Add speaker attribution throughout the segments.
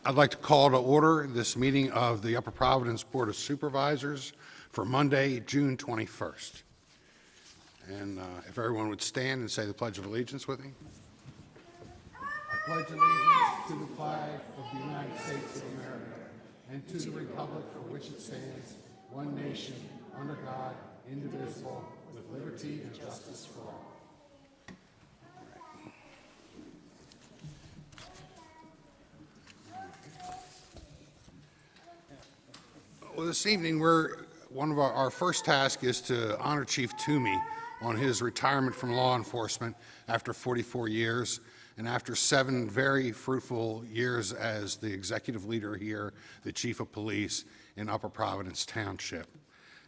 Speaker 1: I'd like to call to order this meeting of the Upper Providence Board of Supervisors for Monday, June 21st. And if everyone would stand and say the Pledge of Allegiance with me. I pledge allegiance to the flag of the United States of America and to the republic for which it stands, one nation, under God, indivisible, with liberty and justice for all. Well, this evening, one of our first task is to honor Chief Toomey on his retirement from law enforcement after 44 years and after 7 very fruitful years as the executive leader here, the chief of police in Upper Providence Township.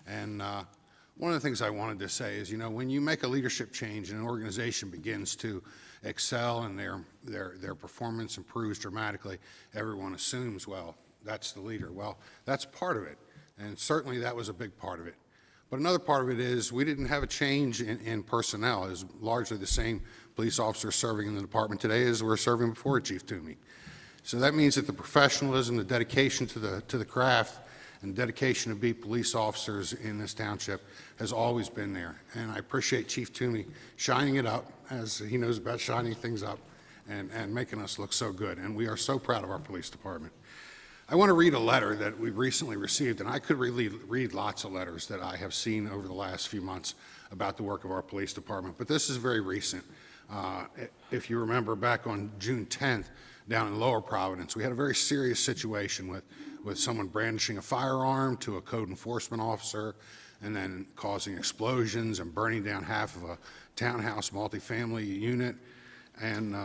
Speaker 1: And one of the things I wanted to say is, when you make a leadership change and an organization begins to excel and their performance improves dramatically, everyone assumes, well, that's the leader. Well, that's part of it, and certainly that was a big part of it. But another part of it is we didn't have a change in personnel. It was largely the same police officers serving in the department today as were serving before Chief Toomey. So that means that the professionalism, the dedication to the craft, and dedication to be police officers in this township has always been there. And I appreciate Chief Toomey shining it up, as he knows about shining things up, and making us look so good. And we are so proud of our police department. I want to read a letter that we recently received, and I could read lots of letters that I have seen over the last few months about the work of our police department, but this is very recent. If you remember, back on June 10th, down in Lower Providence, we had a very serious situation with someone brandishing a firearm to a code enforcement officer and then causing explosions and burning down half of a townhouse multifamily unit, and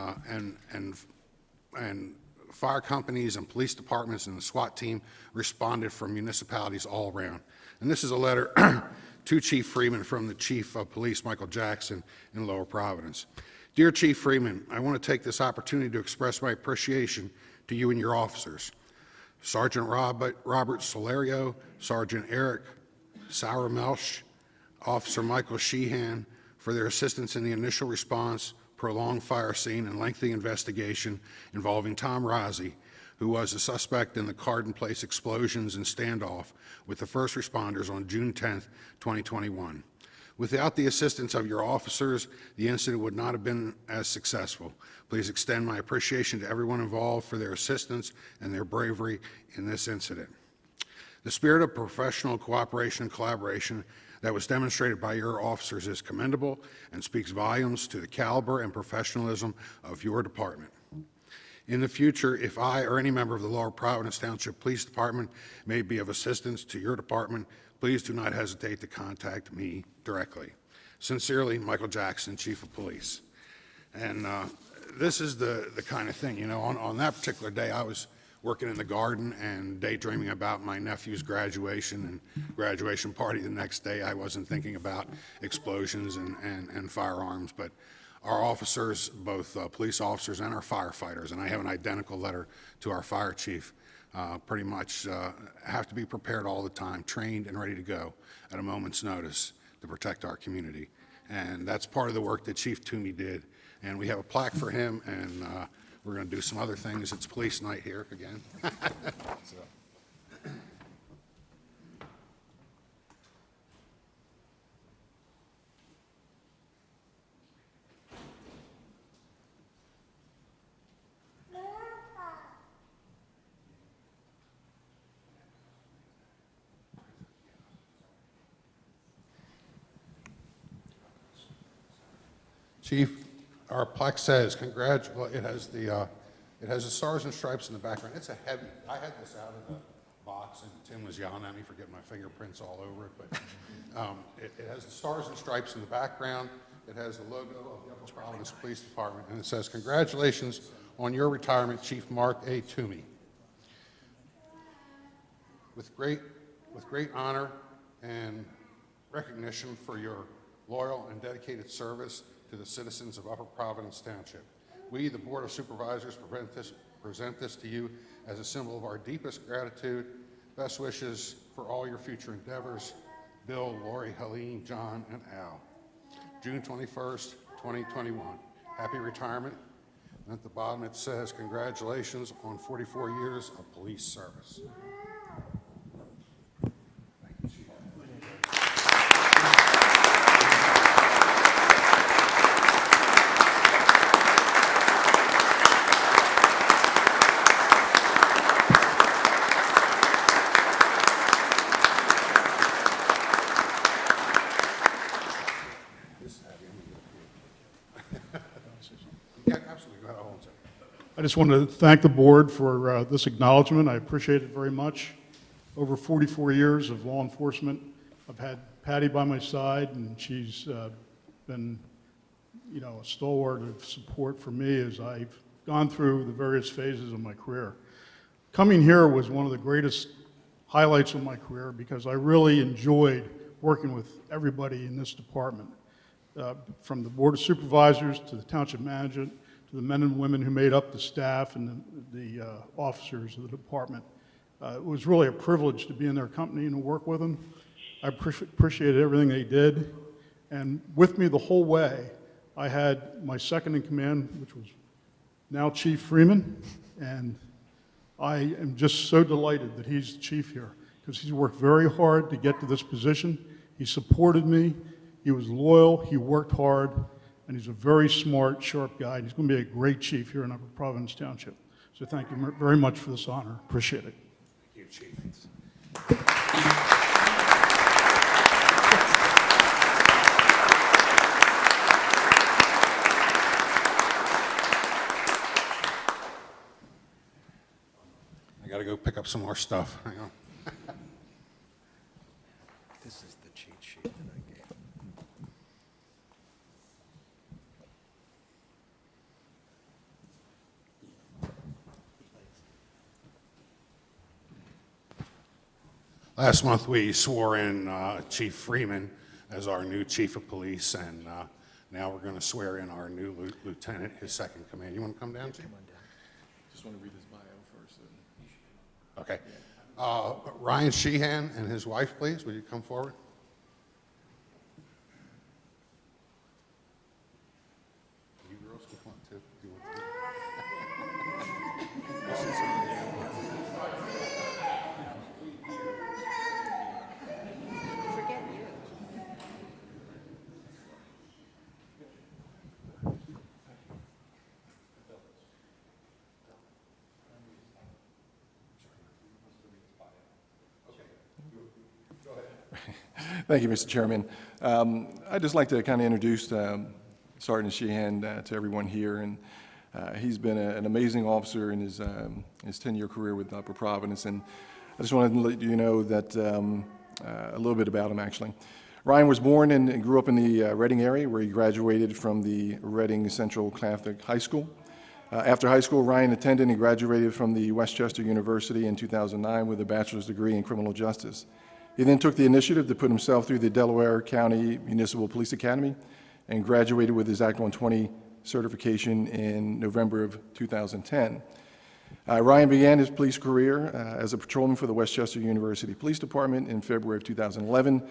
Speaker 1: fire companies and police departments and the SWAT team responded from municipalities all around. And this is a letter to Chief Freeman from the Chief of Police, Michael Jackson, in Lower Providence. Dear Chief Freeman, I want to take this opportunity to express my appreciation to you and your officers. Sergeant Robert Solario, Sergeant Eric Sauermelch, Officer Michael Sheehan, for their assistance in the initial response, prolonged fire scene, and lengthy investigation involving Tom Rozzi, who was a suspect in the Carden Place explosions and standoff with the first responders on June 10th, 2021. Without the assistance of your officers, the incident would not have been as successful. Please extend my appreciation to everyone involved for their assistance and their bravery in this incident. The spirit of professional cooperation and collaboration that was demonstrated by your officers is commendable and speaks volumes to the caliber and professionalism of your department. In the future, if I or any member of the Lower Providence Township Police Department may be of assistance to your department, please do not hesitate to contact me directly. Sincerely, Michael Jackson, Chief of Police. And this is the kind of thing, on that particular day, I was working in the garden and daydreaming about my nephew's graduation and graduation party the next day. I wasn't thinking about explosions and firearms, but our officers, both police officers and our firefighters, and I have an identical letter to our fire chief, pretty much have to be prepared all the time, trained and ready to go at a moment's notice to protect our community. And that's part of the work that Chief Toomey did. And we have a plaque for him, and we're going to do some other things. It's police night here again. So. Chief, our plaque says, it has the stars and stripes in the background. It's a heavy, I had this out of the box and Tim was yelling at me for getting my fingerprints all over it, but it has the stars and stripes in the background. It has the logo of the Upper Providence Police Department, and it says, congratulations on your retirement, Chief Mark A. Toomey. With great honor and recognition for your loyal and dedicated service to the citizens of Upper Providence Township, we, the Board of Supervisors, present this to you as a symbol of our deepest gratitude. Best wishes for all your future endeavors. Bill, Lori, Helene, John, and Al. June 21st, 2021. Happy retirement. At the bottom, it says, "Congratulations on 44 years of police service." Thank you, Chief. Yeah, absolutely. Go ahead. I'll hold it.
Speaker 2: I just want to thank the board for this acknowledgement. I appreciate it very much. Over 44 years of law enforcement, I've had Patty by my side, and she's been, a stalwart of support for me as I've gone through the various phases of my career. Coming here was one of the greatest highlights of my career because I really enjoyed working with everybody in this department, from the Board of Supervisors to the Township Manager, to the men and women who made up the staff and the officers of the department. It was really a privilege to be in their company and to work with them. I appreciated everything they did. And with me the whole way, I had my second in command, which was now Chief Freeman. And I am just so delighted that he's the chief here because he's worked very hard to get to this position. He supported me. He was loyal. He worked hard. And he's a very smart, sharp guy. And he's going to be a great chief here in Upper Providence Township. So thank you very much for this honor. Appreciate it.
Speaker 1: Thank you, Chief. I got to go pick up some more stuff. Hang on.
Speaker 3: This is the cheat sheet that I gave.
Speaker 1: Last month, we swore in Chief Freeman as our new chief of police, and now we're going to swear in our new lieutenant, his second command. You want to come down, Chief?
Speaker 3: Come on down. Just want to read his bio first.
Speaker 1: Okay. Ryan Sheehan and his wife, please. Would you come forward? You girls can come up too, if you want to.
Speaker 4: Forget you.
Speaker 3: Thank you, Mr. Chairman. I'd just like to kind of introduce Sergeant Sheehan to everyone here. And he's been an amazing officer in his 10-year career with Upper Providence. And I just wanted to let you know that a little bit about him, actually. Ryan was born and grew up in the Reading area, where he graduated from the Reading Central Catholic High School. After high school, Ryan attended and graduated from the Westchester University in 2009 with a bachelor's degree in criminal justice. He then took the initiative to put himself through the Delaware County Municipal Police Academy and graduated with his Act 120 certification in November of 2010. Ryan began his police career as a patrolman for the Westchester University Police Department in February of 2011,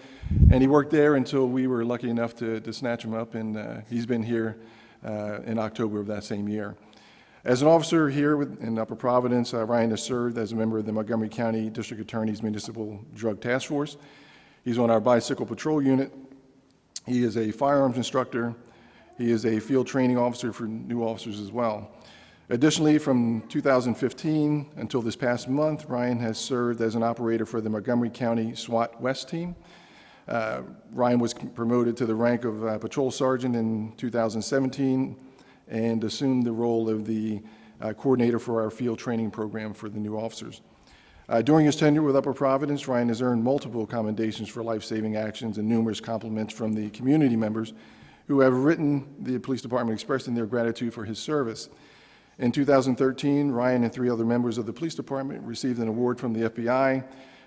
Speaker 3: and he worked there until we were lucky enough to snatch him up, and he's been here in October of that same year. As an officer here in Upper Providence, Ryan has served as a member of the Montgomery County District Attorney's Municipal Drug Task Force. He's on our bicycle patrol unit. He is a firearms instructor. He is a field training officer for new officers as well. Additionally, from 2015 until this past month, Ryan has served as an operator for the Montgomery County SWAT West team. Ryan was promoted to the rank of patrol sergeant in 2017 and assumed the role of the coordinator for our field training program for the new officers. During his tenure with Upper Providence, Ryan has earned multiple commendations for life-saving actions and numerous compliments from the community members who have written the police department expressing their gratitude for his service. In 2013, Ryan and 3 other members of the police department received an award from the FBI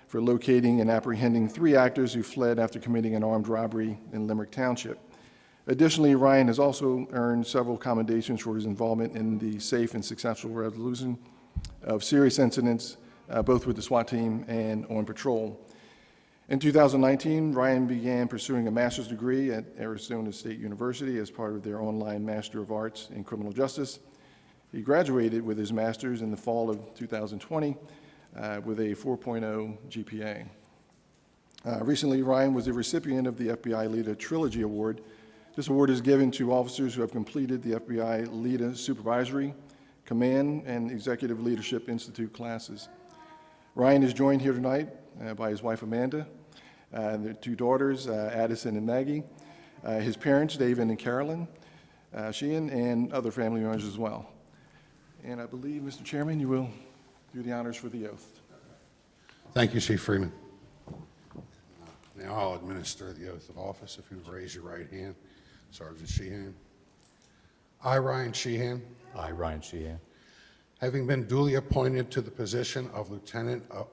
Speaker 3: for locating and apprehending 3 actors who fled after committing an armed robbery in Limerick Township. Additionally, Ryan has also earned several commendations for his involvement in the safe and successful resolution of serious incidents, both with the SWAT team and on patrol. In 2019, Ryan began pursuing a master's degree at Arizona State University as part of their online Master of Arts in Criminal Justice. He graduated with his master's in the fall of 2020 with a 4.0 GPA. Recently, Ryan was the recipient of the FBI LEADA Trilogy Award. This award is given to officers who have completed the FBI LEADA Supervisory, Command, and Executive Leadership Institute classes. Ryan is joined here tonight by his wife, Amanda, their two daughters, Addison and Maggie, his parents, David and Carolyn, Sheehan, and other family members as well. And I believe, Mr. Chairman, you will do the honors for the oath.
Speaker 1: Thank you, Chief Freeman. Now I'll administer the oath of office. If you would raise your right hand, Sergeant Sheehan. I, Ryan Sheehan,
Speaker 4: I, Ryan Sheehan,
Speaker 1: having been duly appointed to the position of Lieutenant of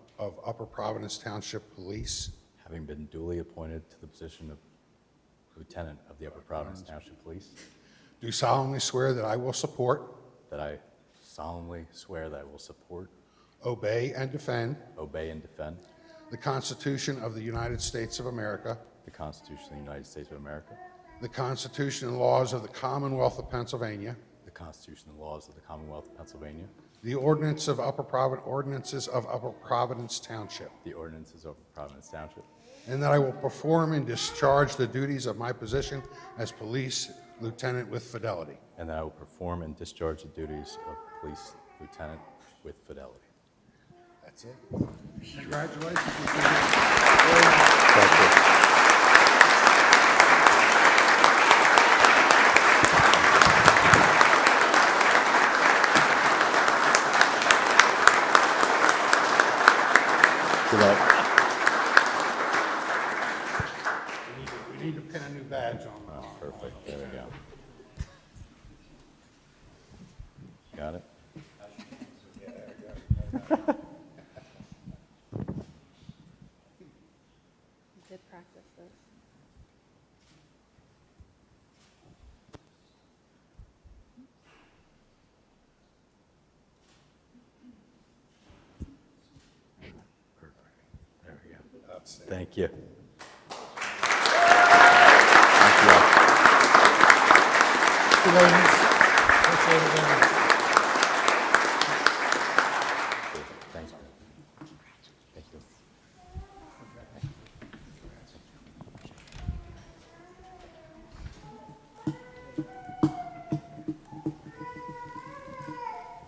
Speaker 1: Upper Providence Township Police,
Speaker 4: having been duly appointed to the position of Lieutenant of the Upper Providence Township Police,
Speaker 1: do solemnly swear that I will support,
Speaker 4: that I solemnly swear that I will support,
Speaker 1: obey, and defend
Speaker 4: obey, and defend
Speaker 1: the Constitution of the United States of America,
Speaker 4: the Constitution of the United States of America,
Speaker 1: the Constitution and laws of the Commonwealth of Pennsylvania,
Speaker 4: the Constitution and laws of the Commonwealth of Pennsylvania,
Speaker 1: the ordinances of Upper Providence Township,
Speaker 4: the ordinances of Providence Township,
Speaker 1: and that I will perform and discharge the duties of my position as Police Lieutenant with fidelity.
Speaker 4: and that I will perform and discharge the duties of Police Lieutenant with fidelity.
Speaker 1: That's it. Congratulations.
Speaker 4: Thank you. Good luck.
Speaker 1: We need to pin a new badge on.
Speaker 4: Oh, perfect. There we go. Got it?
Speaker 5: Did practice this.
Speaker 4: Perfect. There we go. Thank you. Thank you. Thank you. Thank you.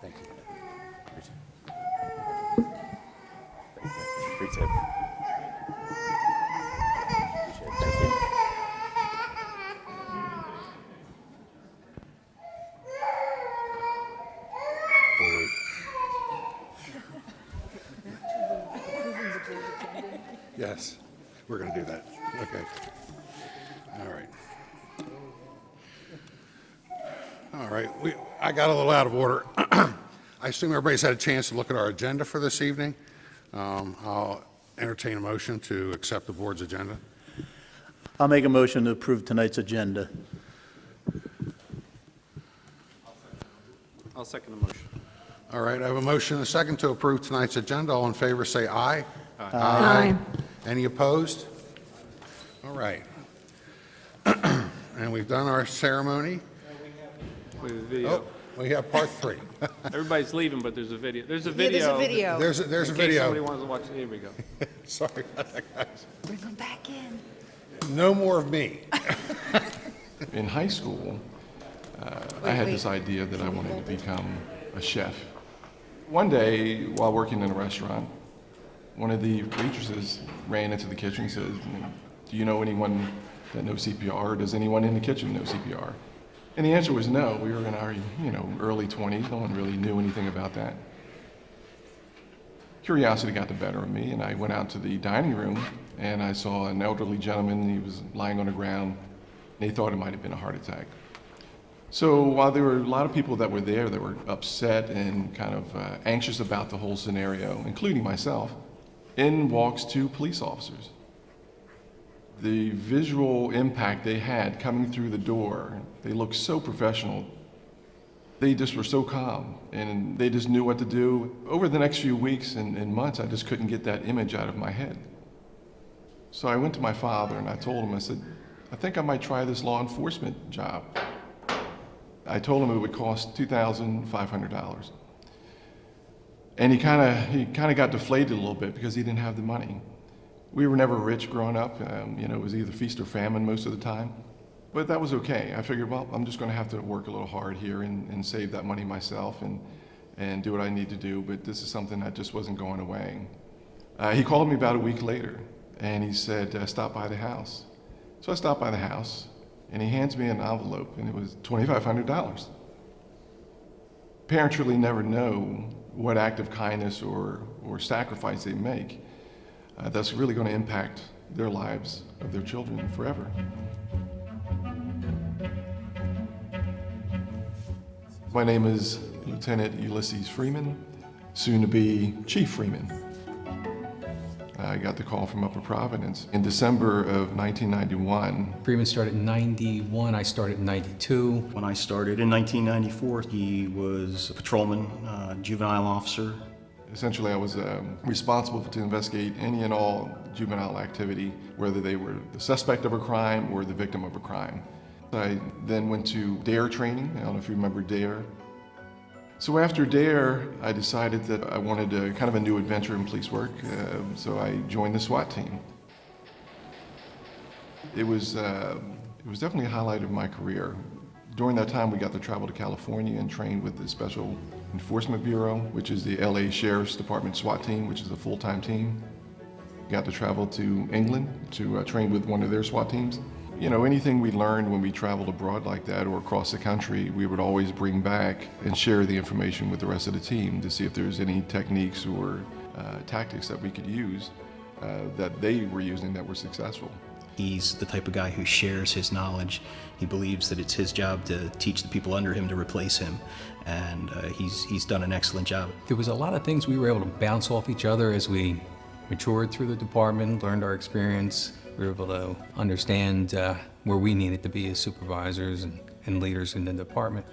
Speaker 4: Appreciate it. Thank you. Appreciate it. Appreciate it. Thank you. Forward.
Speaker 1: Yes, we're going to do that. Okay. All right. All right. I got a little out of order. I assume everybody's had a chance to look at our agenda for this evening. I'll entertain a motion to accept the board's agenda.
Speaker 6: I'll make a motion to approve tonight's agenda.
Speaker 7: I'll second the motion.
Speaker 1: All right, I have a motion and a second to approve tonight's agenda. All in favor, say aye.
Speaker 5: Aye.
Speaker 1: Any opposed? All right. And we've done our ceremony.
Speaker 7: With the
Speaker 1: Oh,
Speaker 7: video.
Speaker 1: we have part three.
Speaker 7: Everybody's leaving, but there's a video. There's a
Speaker 5: Yeah,
Speaker 7: video.
Speaker 5: there's a video.
Speaker 1: There's a
Speaker 7: In case somebody
Speaker 1: video.
Speaker 7: wants to watch it. Here we go.
Speaker 1: Sorry about that, guys.
Speaker 5: Bring them back in.
Speaker 1: No more of me.
Speaker 3: In high school, I had this idea that I wanted to become a chef. One day, while working in a restaurant, one of the waitresses ran into the kitchen and said, "Do you know anyone that knows CPR? Or does anyone in the kitchen know CPR?" And the answer was no. We were in our, early 20s. No one really knew anything about that. Curiosity got the better of me, and I went out to the dining room, and I saw an elderly gentleman. He was lying on the ground, and they thought it might have been a heart attack. So while there were a lot of people that were there that were upset and kind of anxious about the whole scenario, including myself, in walks two police officers. The visual impact they had coming through the door, they looked so professional. They just were so calm, and they just knew what to do. Over the next few weeks and months, I just couldn't get that image out of my head. So I went to my father and I told him, I said, "I think I might try this law enforcement job." I told him it would cost $2,500. And he kind of got deflated a little bit because he didn't have the money. We were never rich growing up. It was either feast or famine most of the time. But that was okay. I figured, well, I'm just going to have to work a little hard here and save that money myself and do what I need to do. But this is something that just wasn't going away. He called me about a week later, and he said, stop by the house. So I stopped by the house, and he hands me an envelope, and it was $2,500. Parents really never know what act of kindness or sacrifice they make that's really going to impact their lives of their children forever. My name is Lieutenant Ulysses Freeman, soon to be Chief Freeman. I got the call from Upper Providence in December of 1991.
Speaker 8: Freeman started in 91, I started in 92.
Speaker 9: When I started in 1994, he was a patrolman, juvenile officer.
Speaker 3: Essentially, I was responsible to investigate any and all juvenile activity, whether they were the suspect of a crime or the victim of a crime. I then went to DARE training. I don't know if you remember DARE. So after DARE, I decided that I wanted kind of a new adventure in police work, so I joined the SWAT team. It was definitely a highlight of my career. During that time, we got to travel to California and train with the Special Enforcement Bureau, which is the LA Sheriff's Department SWAT team, which is a full-time team. Got to travel to England to train with one of their SWAT teams. Anything we learned when we traveled abroad like that or across the country, we would always bring back and share the information with the rest of the team to see if there's any techniques or tactics that we could use that they were using that were successful.
Speaker 9: He's the type of guy who shares his knowledge. He believes that it's his job to teach the people under him to replace him, and he's done an excellent job.
Speaker 8: There was a lot of things we were able to bounce off each other as we matured through the department, learned our experience. We were able to understand where we needed to be as supervisors and leaders in the department.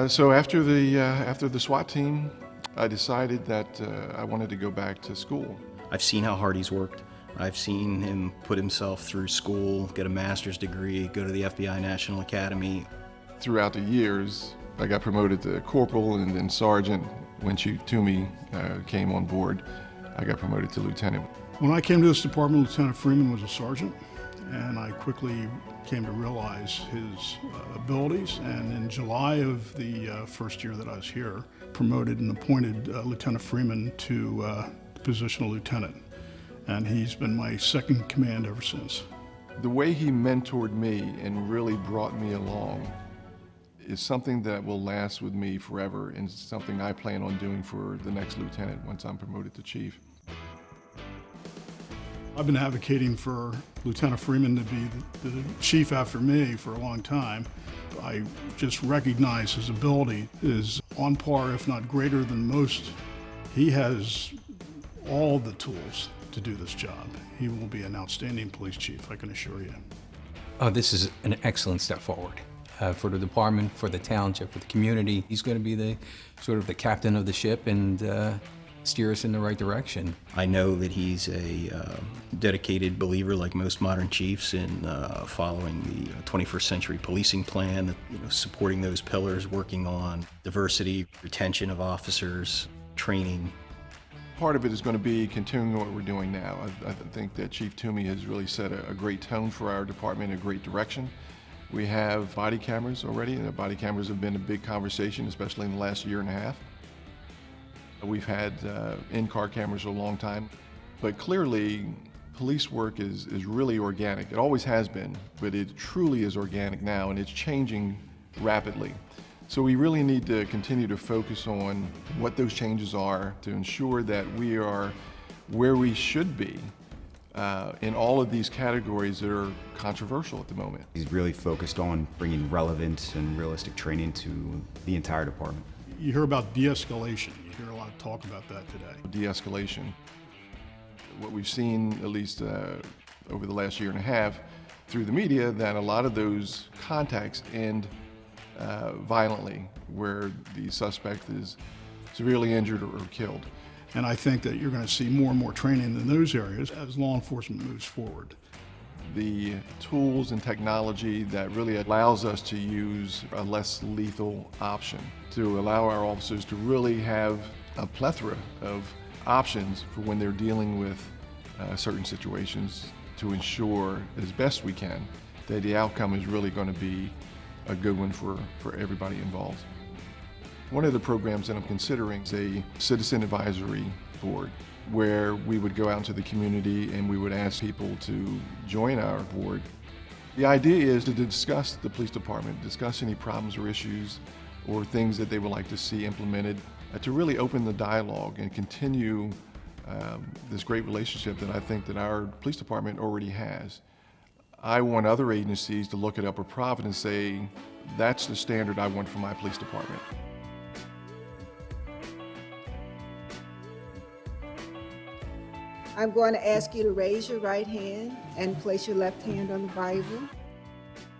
Speaker 3: So after the SWAT team, I decided that I wanted to go back to school.
Speaker 9: I've seen how hard he's worked. I've seen him put himself through school, get a master's degree, go to the FBI National Academy.
Speaker 3: Throughout the years, I got promoted to corporal and then sergeant. When Chief Toomey came on board, I got promoted to lieutenant.
Speaker 2: When I came to this department, Lieutenant Freeman was a sergeant, and I quickly came to realize his abilities. And in July of the first year that I was here, promoted and appointed Lieutenant Freeman to the position of lieutenant. And he's been my second command ever since.
Speaker 3: The way he mentored me and really brought me along is something that will last with me forever and something I plan on doing for the next lieutenant once I'm promoted to chief.
Speaker 2: I've been advocating for Lieutenant Freeman to be the chief after me for a long time. I just recognize his ability is on par, if not greater than most. He has all the tools to do this job. He will be an outstanding police chief, I can assure you.
Speaker 8: This is an excellent step forward for the department, for the township, for the community. He's going to be the sort of the captain of the ship and steer us in the right direction.
Speaker 9: I know that he's a dedicated believer, like most modern chiefs, in following the 21st century policing plan, supporting those pillars, working on diversity, retention of officers, training.
Speaker 3: Part of it is going to be continuing what we're doing now. I think that Chief Toomey has really set a great tone for our department, a great direction. We have body cameras already, and the body cameras have been a big conversation, especially in the last year and a half. We've had in-car cameras for a long time, but clearly police work is really organic. It always has been, but it truly is organic now, and it's changing rapidly. So we really need to continue to focus on what those changes are to ensure that we are where we should be in all of these categories that are controversial at the moment.
Speaker 10: He's really focused on bringing relevant and realistic training to the entire department.
Speaker 2: You hear about de-escalation. You hear a lot of talk about that today.
Speaker 3: De-escalation. What we've seen, at least over the last year and a half, through the media, that a lot of those contacts end violently, where the suspect is severely injured or killed.
Speaker 2: And I think that you're going to see more and more training in those areas as law enforcement moves forward.
Speaker 3: the tools and technology that really allows us to use a less lethal option, to allow our officers to really have a plethora of options for when they're dealing with certain situations, to ensure as best we can that the outcome is really going to be a good one for everybody involved. One of the programs that I'm considering is a citizen advisory board, where we would go out into the community and we would ask people to join our board. The idea is to discuss the police department, discuss any problems or issues or things that they would like to see implemented, to really open the dialogue and continue this great relationship that I think that our police department already has. I want other agencies to look at Upper Providence and say, that's the standard I want for my police department.
Speaker 11: I'm going to ask you to raise your right hand and place your left hand on the Bible.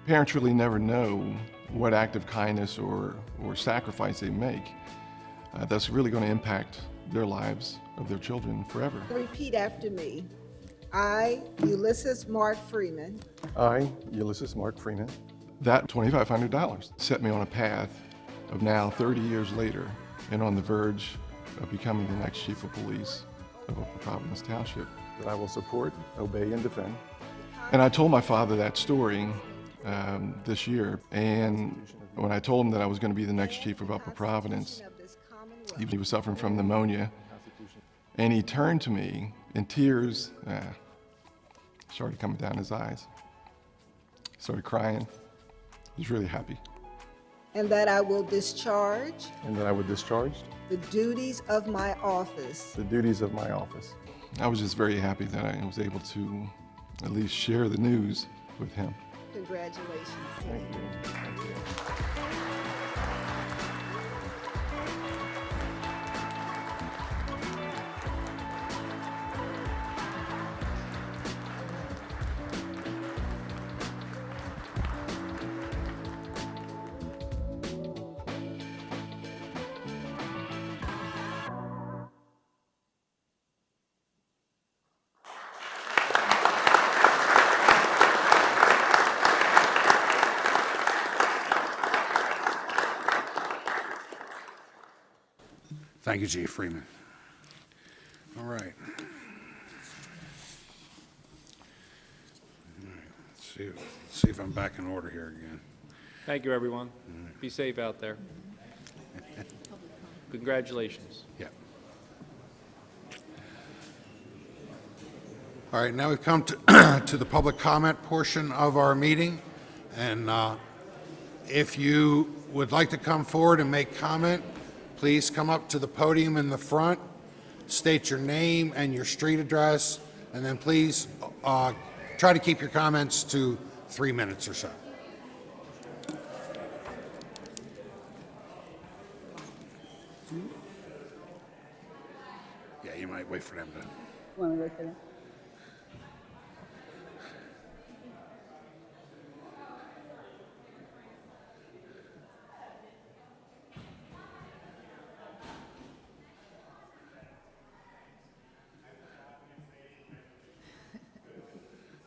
Speaker 3: Parents really never know what act of kindness or sacrifice they make that's really going to impact their lives of their children forever.
Speaker 11: Repeat after me. I, Ulysses Mark Freeman,
Speaker 3: I, Ulysses Mark Freeman. That $2,500 set me on a path of now 30 years later and on the verge of becoming the next chief of police of Upper Providence Township. That I will support, obey, and defend. And I told my father that story this year, and when I told him that I was going to be the next chief of Upper Providence, he was suffering from pneumonia, and he turned to me in tears, started coming down his eyes, started crying. He was really happy.
Speaker 11: and that I will discharge
Speaker 3: And that I would discharge
Speaker 11: the duties of my office
Speaker 3: the duties of my office. I was just very happy that I was able to at least share the news with him.
Speaker 11: Congratulations.
Speaker 3: Thank you. Thank you.
Speaker 1: Thank you, Chief Freeman. All right. Let's see if I'm back in order here again.
Speaker 7: Thank you, everyone. Be safe out there. Congratulations.
Speaker 1: Yeah. All right, now we've come to, to the public comment portion of our meeting. And if you would like to come forward and make comment, please come up to the podium in the front, state your name and your street address, and then please try to keep your comments to 3 minutes or so. Yeah, you might wait for them to.
Speaker 11: Want to wait for that?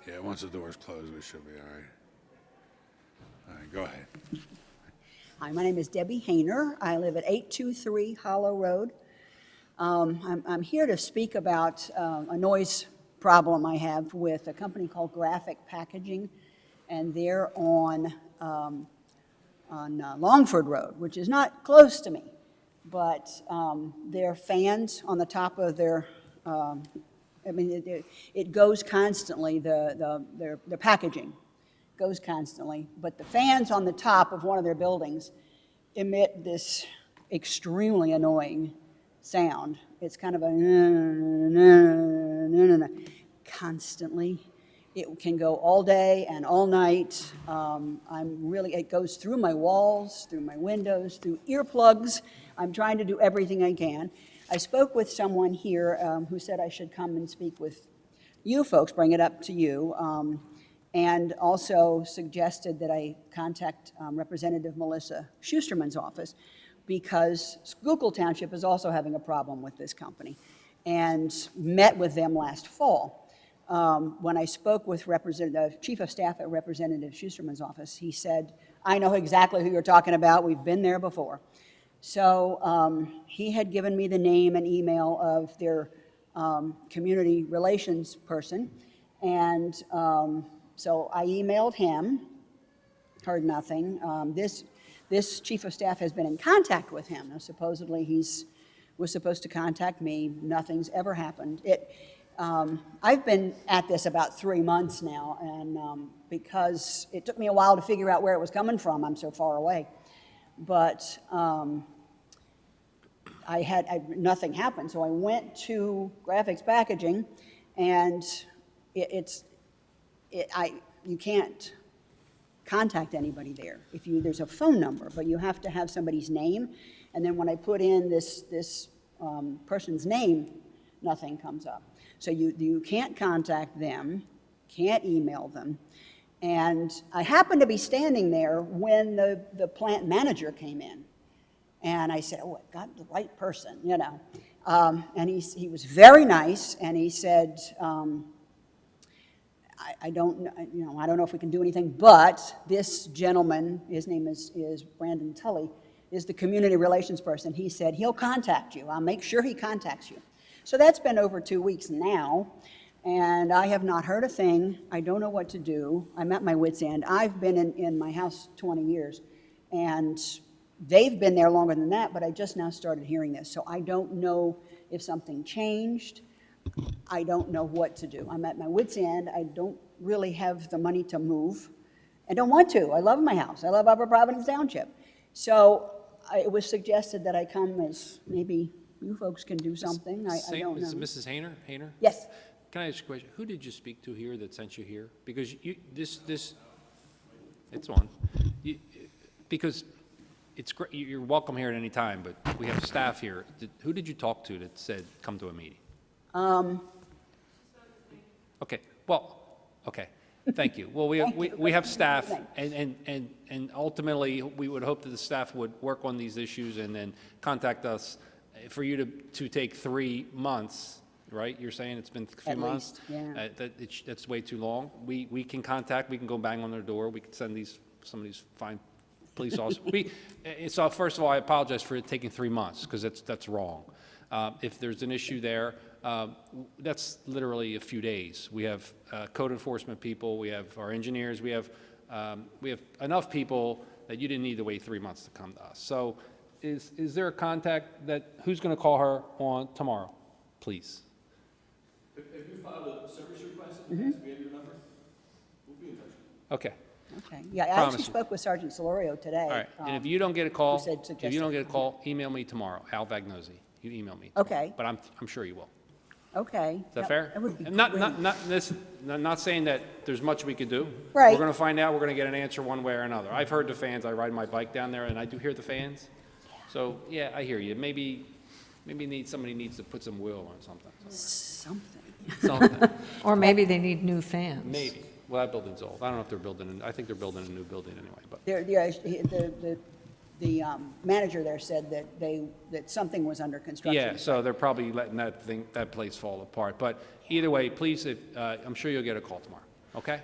Speaker 1: Yeah, once the doors close, we should be all right. All right, go ahead.
Speaker 12: Hi, my name is Debbie Hayner. I live at 823 Hollow Road. I'm here to speak about a noise problem I have with a company called Graphic Packaging, and they're on Longford Road, which is not close to me, but their fans on the top of their it goes constantly, their packaging goes constantly, but the fans on the top of one of their buildings emit this extremely annoying sound. It's kind of a constantly. It can go all day and all night. It goes through my walls, through my windows, through earplugs. I'm trying to do everything I can. I spoke with someone here who said I should come and speak with you folks, bring it up to you, and also suggested that I contact Representative Melissa Schusterman's office because Schuylkill Township is also having a problem with this company and met with them last fall. when I spoke with the Chief of Staff at Representative Schusterman's office, he said, I know exactly who you're talking about. We've been there before. So he had given me the name and email of their community relations person. And so I emailed him, heard nothing. This Chief of Staff has been in contact with him. Now, supposedly was supposed to contact me. Nothing's ever happened. I've been at this about 3 months now, and because it took me a while to figure out where it was coming from, I'm so far away. But nothing happened, so I went to Graphics Packaging, and you can't contact anybody there. There's a phone number, but you have to have somebody's name, and then when I put in this person's name, nothing comes up. So you can't contact them, can't email them, and I happened to be standing there when the plant manager came in, and I said, oh, I got the right person, you know. And he was very nice, and he said, I don't know if we can do anything, but this gentleman, his name is Brandon Tully, is the community relations person. He said he'll contact you. I'll make sure he contacts you. So that's been over 2 weeks now, and I have not heard a thing. I don't know what to do. I'm at my wit's end. I've been in my house 20 years, and they've been there longer than that, but I just now started hearing this. So I don't know if something changed. I don't know what to do. I'm at my wit's end. I don't really have the money to move. I don't want to. I love my house. I love Upper Providence Township. So it was suggested that I come as maybe you folks can do something. I don't know.
Speaker 7: Mrs. Hayner?
Speaker 12: Yes.
Speaker 7: Can I ask you a question? Who did you speak to here that sent you here? Because it's on. Because it's great, you're welcome here at any time, but we have staff here. Who did you talk to that said, come to a meeting? Okay, well, okay, thank you. Well, we have staff, and ultimately, we would hope that the staff would work on these issues and then contact us. For you to take 3 months, right? You're saying it's been a few months?
Speaker 12: Yeah.
Speaker 7: That's way too long. We can contact, we can go bang on their door, we can send some of these fine police officers. So first of all, I apologize for it taking 3 months, because that's wrong. If there's an issue there, that's literally a few days. We have code enforcement people, we have our engineers, we have enough people that you didn't need to wait 3 months to come to us. So is there a contact who's going to call her on tomorrow, please?
Speaker 3: If you filed a service request, we have your number. We'll be in touch.
Speaker 7: Okay.
Speaker 12: Okay. Yeah, I
Speaker 7: Promise
Speaker 12: actually
Speaker 7: you.
Speaker 12: spoke with Sergeant Solorio today.
Speaker 7: All right. And if you don't get a call,
Speaker 12: who said
Speaker 7: if you don't get a call, email me tomorrow. Al Vagnozzi. You email me.
Speaker 12: Okay.
Speaker 7: Tomorrow. But I'm sure you will.
Speaker 12: Okay.
Speaker 7: Is that fair?
Speaker 12: That would be
Speaker 7: And
Speaker 12: great.
Speaker 7: not saying that there's much we could do.
Speaker 12: Right.
Speaker 7: We're going to find out. We're going to get an answer one way or another. I've heard the fans. I ride my bike down there, and I do hear the fans. So, yeah, I hear you. Maybe somebody needs to put some will on something.
Speaker 12: Something.
Speaker 5: Or maybe they need new fans.
Speaker 7: Maybe. Well, that building's old. I don't know if they're building, I think they're building a new building anyway, but.
Speaker 12: The manager there said that something was under construction.
Speaker 7: Yeah, so they're probably letting that place fall apart. But either way, please, I'm sure you'll get a call tomorrow, okay?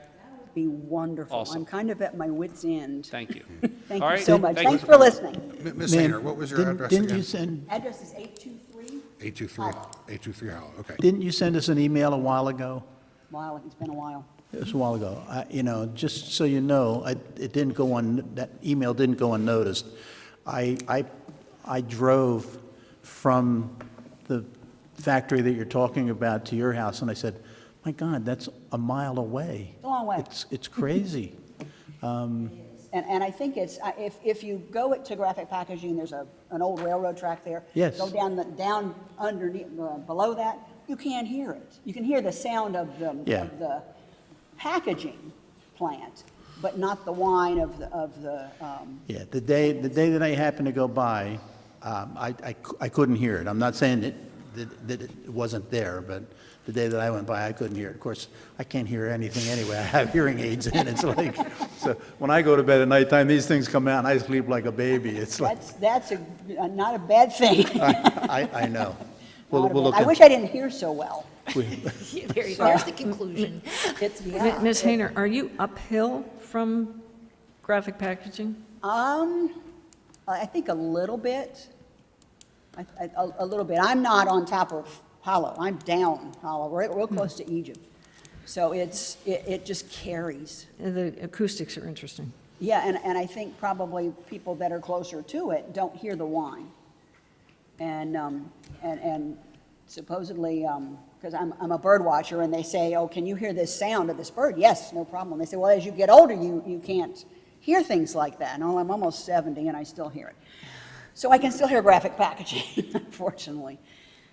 Speaker 12: Be wonderful.
Speaker 7: Awesome.
Speaker 12: I'm kind of at my wit's end.
Speaker 7: Thank you.
Speaker 12: Thank
Speaker 7: All
Speaker 12: you
Speaker 7: right.
Speaker 12: so much.
Speaker 7: Thank you.
Speaker 12: Thanks for listening.
Speaker 1: Ms. Hayner, what was your address again?
Speaker 6: Didn't you send,
Speaker 12: Address is 823.
Speaker 1: 823 Hollow, okay.
Speaker 6: didn't you send us an email a while ago?
Speaker 12: Wow, it's been a while.
Speaker 6: It was a while ago. Just so you know, that email didn't go unnoticed. I drove from the factory that you're talking about to your house, and I said, my God, that's a mile away.
Speaker 12: It's a long way.
Speaker 6: It's crazy.
Speaker 12: And I think it's, if you go to Graphic Packaging, there's an old railroad track there.
Speaker 6: Yes.
Speaker 12: Go down underneath, below that, you can't hear it. You can hear the sound of the packaging plant, but not the whine of the.
Speaker 6: Yeah, the day that I happened to go by, I couldn't hear it. I'm not saying that it wasn't there, but the day that I went by, I couldn't hear it. Of course, I can't hear anything anyway. I have hearing aids, and it's like, so when I go to bed at nighttime, these things come out, and I sleep like a baby. It's like,
Speaker 12: That's not a bad thing.
Speaker 6: I know. We'll
Speaker 12: Not a bit.
Speaker 6: look
Speaker 12: I
Speaker 6: in-
Speaker 12: wish I didn't hear so well.
Speaker 13: There you go, there's the conclusion.
Speaker 12: It's, yeah.
Speaker 5: Ms. Hayner, are you uphill from graphic packaging?
Speaker 12: I think a little bit. A little bit. I'm not on top of Hollow. I'm down Hollow, real close to Egypt. So it just carries.
Speaker 5: The acoustics are interesting.
Speaker 12: Yeah, and I think probably people that are closer to it don't hear the whine. And supposedly, because I'm a bird watcher, and they say, oh, can you hear this sound of this bird? Yes, no problem. They say, well, as you get older, you can't hear things like that. And I'm almost 70, and I still hear it. So I can still hear graphic packaging, unfortunately.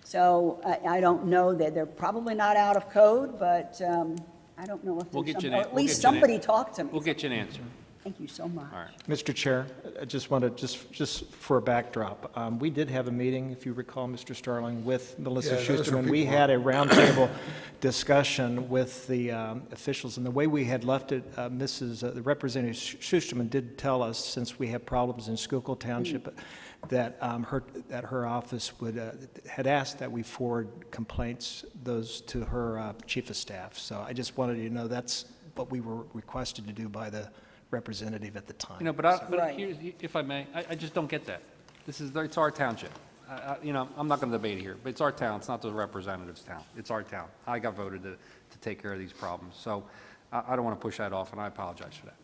Speaker 12: So I don't know that they're probably not out of code, but I don't know if
Speaker 7: We'll
Speaker 12: there's
Speaker 7: get you
Speaker 12: some,
Speaker 7: an
Speaker 12: or
Speaker 7: an-
Speaker 12: at
Speaker 7: we'll
Speaker 12: least
Speaker 7: get you an an-
Speaker 12: somebody talk to me.
Speaker 7: We'll get you an answer.
Speaker 12: Thank you so much.
Speaker 7: All right.
Speaker 14: Mr. Chair, I just wanted, just for a backdrop, we did have a meeting, if you recall, Mr. Starling, with Melissa
Speaker 1: Yeah, those
Speaker 14: Schuster,
Speaker 1: are
Speaker 14: and we
Speaker 1: people-
Speaker 14: had a roundtable discussion with the officials, and the way we had left it, the Representative Schusterman did tell us, since we have problems in Schuylkill Township, that her office had asked that we forward complaints, those to her chief of staff. So I just wanted you to know that's what we were requested to do by the representative at the time.
Speaker 7: You know, but
Speaker 12: Right.
Speaker 7: here's, if I may, I just don't get that. It's our township. You know, I'm not going to debate it here, but it's our town, it's not the representative's town. It's our town. I got voted to take care of these problems. So I don't want to push that off, and I apologize for that.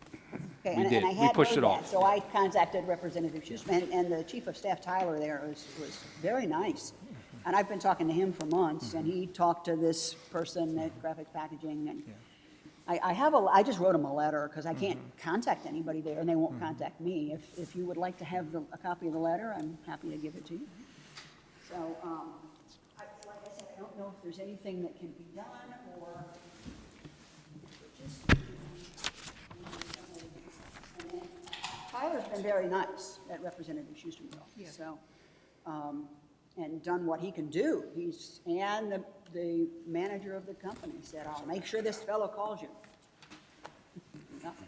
Speaker 12: Okay,
Speaker 7: We
Speaker 12: and
Speaker 7: did.
Speaker 12: I
Speaker 7: We
Speaker 12: had
Speaker 7: pushed
Speaker 12: heard
Speaker 7: it
Speaker 12: that,
Speaker 7: off.
Speaker 12: so I contacted Representative Schusterman, and the Chief of Staff, Tyler, there was very nice. And I've been talking to him for months, and he talked to this person at Graphic Packaging, and I just wrote him a letter, because I can't contact anybody there, and they won't contact me. If you would like to have a copy of the letter, I'm happy to give it to you. So, like I said, I don't know if there's anything that can be done, or just... Tyler's been very nice at Representative Schusterman, so, and done what he can do. And the manager of the company said, I'll make sure this fellow calls you. Nothing.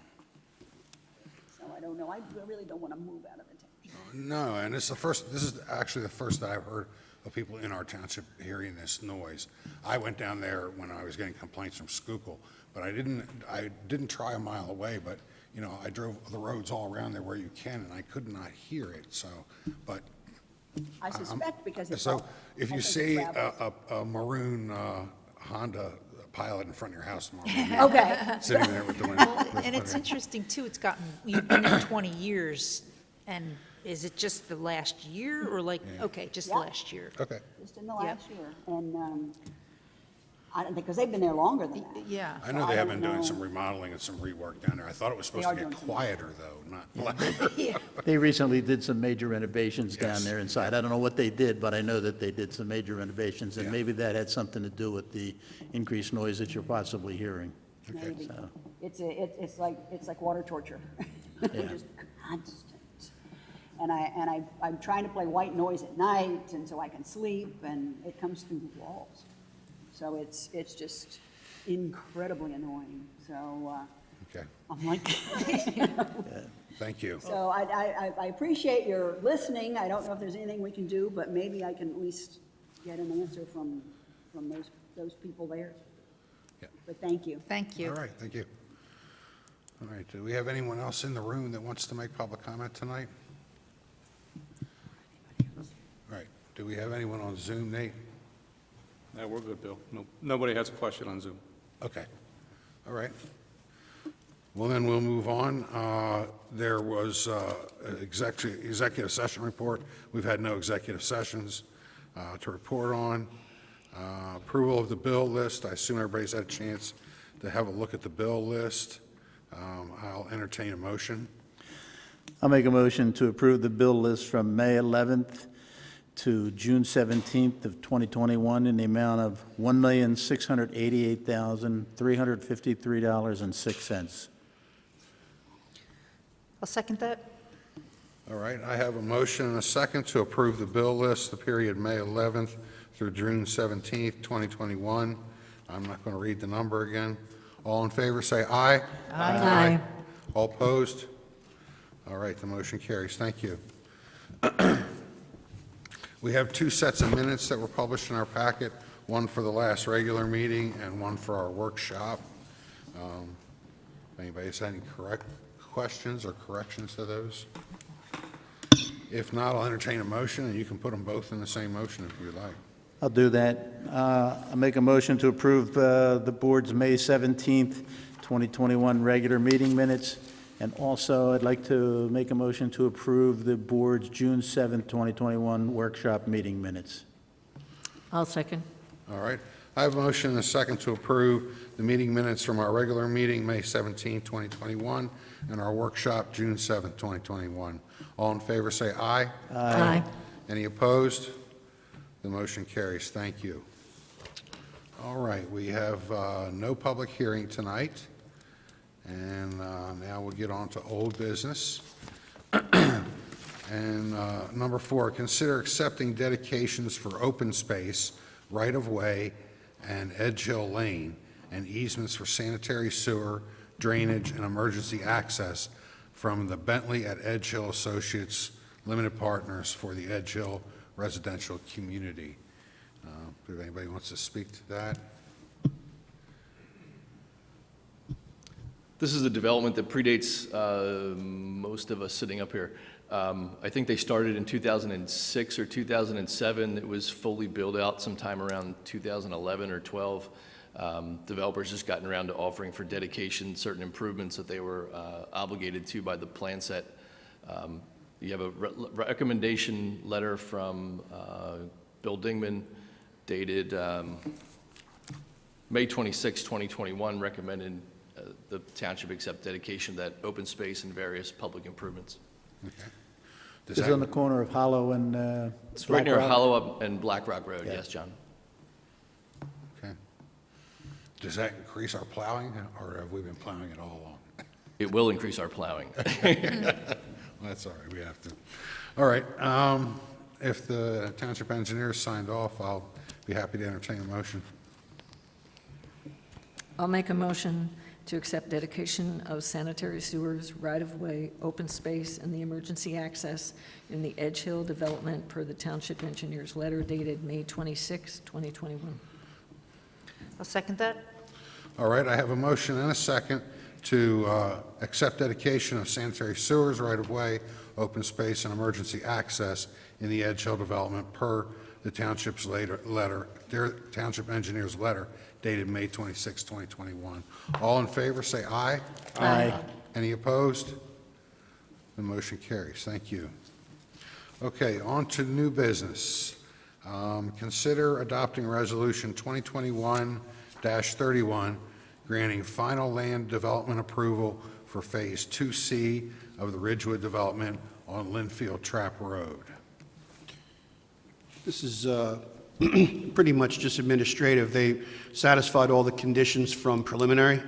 Speaker 12: So I don't know, I really don't want to move out of the township.
Speaker 1: No, and this is actually the first that I've heard of people in our township hearing this noise. I went down there when I was getting complaints from Schuylkill, but I didn't try a mile away, but, you know, I drove the roads all around there where you can, and I could not hear it, so, but.
Speaker 12: I suspect because it's.
Speaker 1: So if
Speaker 12: I
Speaker 1: you
Speaker 12: think it
Speaker 1: see
Speaker 12: travels.
Speaker 1: a maroon Honda Pilot in front of your house tomorrow,
Speaker 12: Okay.
Speaker 1: sitting there with the window.
Speaker 13: And it's interesting, too, you've been there 20 years, and is it just the last year, or like, okay, just
Speaker 12: Yeah.
Speaker 13: last year?
Speaker 1: Okay.
Speaker 12: Just in the last year, and, I don't think, because they've been there longer than that.
Speaker 13: Yeah.
Speaker 1: I know
Speaker 12: So
Speaker 1: they
Speaker 12: I
Speaker 1: have
Speaker 12: don't
Speaker 1: been doing
Speaker 12: know.
Speaker 1: some remodeling and some rework down there. I thought it was supposed
Speaker 12: They
Speaker 1: to
Speaker 12: are
Speaker 1: get
Speaker 12: doing some-
Speaker 1: quieter, though, not louder.
Speaker 6: They recently did some major renovations down
Speaker 1: Yes.
Speaker 6: there inside. I don't know what they did, but I know that they did some major renovations, and
Speaker 1: Yeah.
Speaker 6: maybe that had something to do with the increased noise that you're possibly hearing.
Speaker 12: Maybe.
Speaker 6: So-
Speaker 12: It's like water torture.
Speaker 6: Yeah.
Speaker 12: Just constant. And I'm trying to play white noise at night, and so I can sleep, and it comes through the walls. So it's just incredibly annoying. So
Speaker 1: Okay,
Speaker 12: I'm like,
Speaker 1: thank you.
Speaker 12: so I appreciate your listening. I don't know if there's anything we can do, but maybe I can at least get an answer from those people there.
Speaker 1: Yeah.
Speaker 12: But thank you.
Speaker 13: Thank you.
Speaker 1: All right, thank you. All right, do we have anyone else in the room that wants to make public comment tonight? All right, do we have anyone on Zoom, Nate?
Speaker 15: No, we're good, Bill. Nobody has a question on Zoom.
Speaker 1: Okay, all right. Well, then we'll move on. There was an executive session report. We've had no executive sessions to report on. Approval of the bill list. I assume everybody's had a chance to have a look at the bill list. I'll entertain a motion.
Speaker 6: I'll make a motion to approve the bill list from May 11th to June 17th of 2021 in the amount of $1,688,353.06.
Speaker 13: I'll second that.
Speaker 1: All right, I have a motion and a second to approve the bill list, the period May 11th through June 17th, 2021. I'm not going to read the number again. All in favor, say aye.
Speaker 5: Aye.
Speaker 1: All opposed? All right, the motion carries. Thank you. We have two sets of minutes that were published in our packet, one for the last regular meeting and one for our workshop. If anybody has any questions or corrections to those? If not, I'll entertain a motion, and you can put them both in the same motion if you'd like.
Speaker 6: I'll do that. I'll make a motion to approve the board's May 17th, 2021 regular meeting minutes. And also, I'd like to make a motion to approve the board's June 7th, 2021 workshop meeting minutes.
Speaker 5: I'll second.
Speaker 1: All right. I have a motion and a second to approve the meeting minutes from our regular meeting, May 17, 2021, and our workshop, June 7, 2021. All in favor, say aye.
Speaker 5: Aye.
Speaker 1: Any opposed? The motion carries. Thank you. All right, we have no public hearing tonight, and now we'll get on to old business. And number 4, consider accepting dedications for open space, right-of-way, and Edge Hill Lane, and easements for sanitary sewer, drainage, and emergency access from the Bentley at Edge Hill Associates Limited Partners for the Edge Hill residential community. If anybody wants to speak to that?
Speaker 16: This is a development that predates most of us sitting up here. I think they started in 2006 or 2007. It was fully built out sometime around 2011 or 12. Developers just gotten around to offering for dedication certain improvements that they were obligated to by the plan set. You have a recommendation letter from Bill Dingman dated May 26, 2021, recommending the township accept dedication of that open space and various public improvements.
Speaker 1: Okay.
Speaker 6: This is on the corner of Hollow and
Speaker 16: It's right near
Speaker 6: Black Rock?
Speaker 16: Hollow Up and Black Rock Road,
Speaker 6: Yeah.
Speaker 16: yes, John.
Speaker 1: Okay. Does that increase our plowing, or have we been plowing it all along?
Speaker 16: It will increase our plowing.
Speaker 1: That's all right, we have to. All right, if the township engineer signed off, I'll be happy to entertain a motion.
Speaker 5: I'll make a motion to accept dedication of sanitary sewers, right-of-way, open space, and the emergency access in the Edge Hill development per the township engineer's letter dated May 26, 2021.
Speaker 13: I'll second that.
Speaker 1: All right, I have a motion and a second to accept dedication of sanitary sewers, right-of-way, open space, and emergency access in the Edge Hill development per the township's township engineer's letter dated May 26, 2021. All in favor, say aye.
Speaker 6: Aye.
Speaker 1: Any opposed? The motion carries. Thank you. Okay, on to new business. Consider adopting Resolution 2021-31, granting final land development approval for Phase 2C of the Ridgewood development on Linfield Trap Road.
Speaker 17: This is pretty much just administrative. They satisfied all the conditions from preliminary,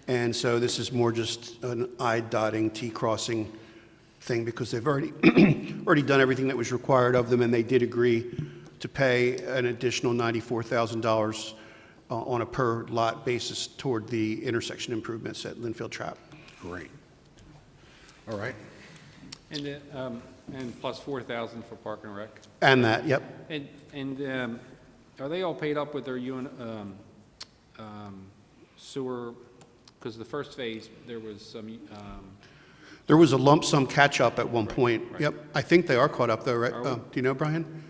Speaker 17: and so this is more just an I dotting, T crossing thing, because they've already done everything that was required of them, and they did agree to pay an additional $94,000 on a per lot basis toward the intersection improvements at Linfield Trap.
Speaker 1: Great. All right.
Speaker 7: And plus 4,000 for Park and Rec.
Speaker 17: And that, yep.
Speaker 7: And are they all paid up with their sewer? Because the first phase, there was some,
Speaker 17: There was a lump sum catch-up at one point.
Speaker 7: right.
Speaker 17: Yep, I think they are caught up, though, right?
Speaker 7: Are we?
Speaker 17: Do you know, Brian?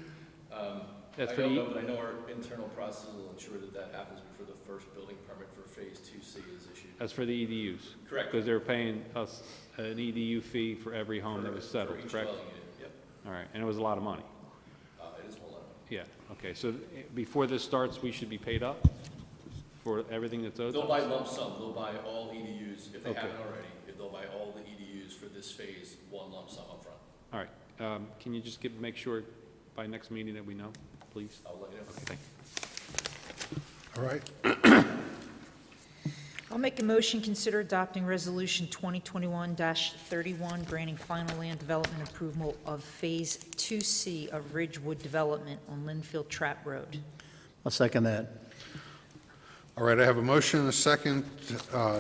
Speaker 7: That's
Speaker 16: I
Speaker 7: for
Speaker 16: don't
Speaker 7: the-
Speaker 16: know, but I know our internal process will ensure that that happens before the first building permit for Phase 2C is issued.
Speaker 7: that's for the EDUs?
Speaker 16: Correct.
Speaker 7: Because they're paying us an EDU fee for every home that was settled,
Speaker 16: For each
Speaker 7: correct?
Speaker 16: dwelling unit, yep.
Speaker 7: All right, and it was a lot of money.
Speaker 16: It is a whole lot of money.
Speaker 7: Yeah, okay, so before this starts, we should be paid up for everything that's owed? to
Speaker 16: They'll buy
Speaker 7: us?
Speaker 16: lump sum, they'll buy all EDUs, if they
Speaker 7: Okay.
Speaker 16: haven't already, if they'll buy all the EDUs for this phase, one lump sum upfront.
Speaker 7: All right, can you just make sure by next meeting that we know, please?
Speaker 16: I'll let you know.
Speaker 7: Okay, thank you.
Speaker 1: All right.
Speaker 13: I'll make a motion, consider adopting Resolution 2021-31, granting final land development approval of Phase 2C of Ridgewood Development on Linfield Trap Road.
Speaker 6: I'll second that.
Speaker 1: All right, I have a motion and a second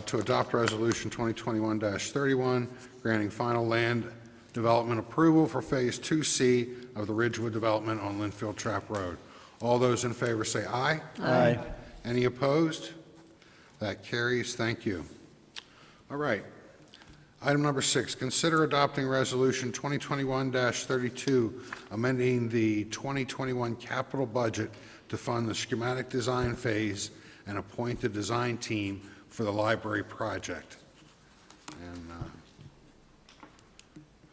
Speaker 1: to adopt Resolution 2021-31, granting final land development approval for Phase 2C of the Ridgewood development on Linfield Trap Road. All those in favor say aye.
Speaker 6: Aye.
Speaker 1: Any opposed? That carries. Thank you. All right. Item number 6, consider adopting Resolution 2021-32, amending the 2021 capital budget to fund the schematic design phase and appoint the design team for the library project. And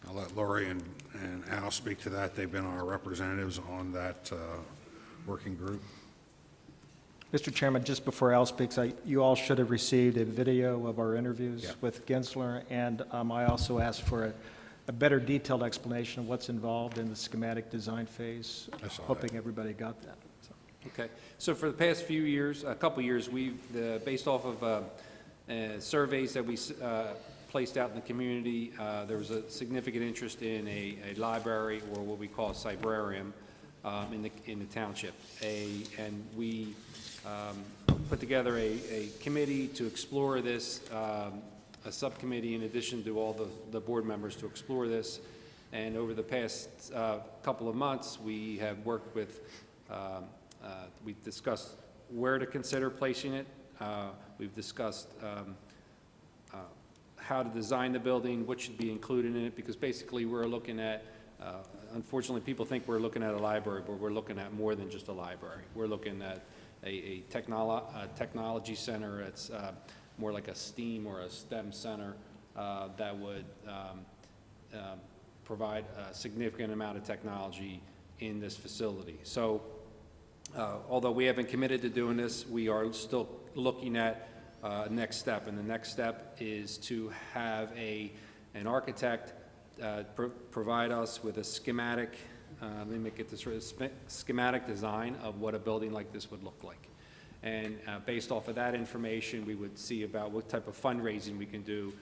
Speaker 1: I'll let Lori and Al speak to that. They've been our representatives on that working group.
Speaker 14: Mr. Chairman, just before Al speaks, you all should have received a video of our interviews with Gensler, and I also asked for a better detailed explanation of what's involved in the schematic design phase, hoping everybody got that. So.
Speaker 7: Okay, so for the past few years, a couple years, we've, based off of surveys that we placed out in the community, there was a significant interest in a library, or what we call a cybrarium, in the township. And we put together a committee to explore this, a subcommittee in addition to all the board members to explore this. And over the past couple of months, we have worked with, we discussed where to consider placing it. We've discussed how to design the building, what should be included in it, because basically we're looking at, unfortunately people think we're looking at a library, but we're looking at more than just a library. We're looking at a technology center. It's more like a STEAM or a STEM center that would provide a significant amount of technology in this facility. So although we haven't committed to doing this, we are still looking at next step, and the next step is to have an architect provide us with a schematic, let me make it this right, schematic design of what a building like this would look like. And based off of that information, we would see about what type of fundraising we can do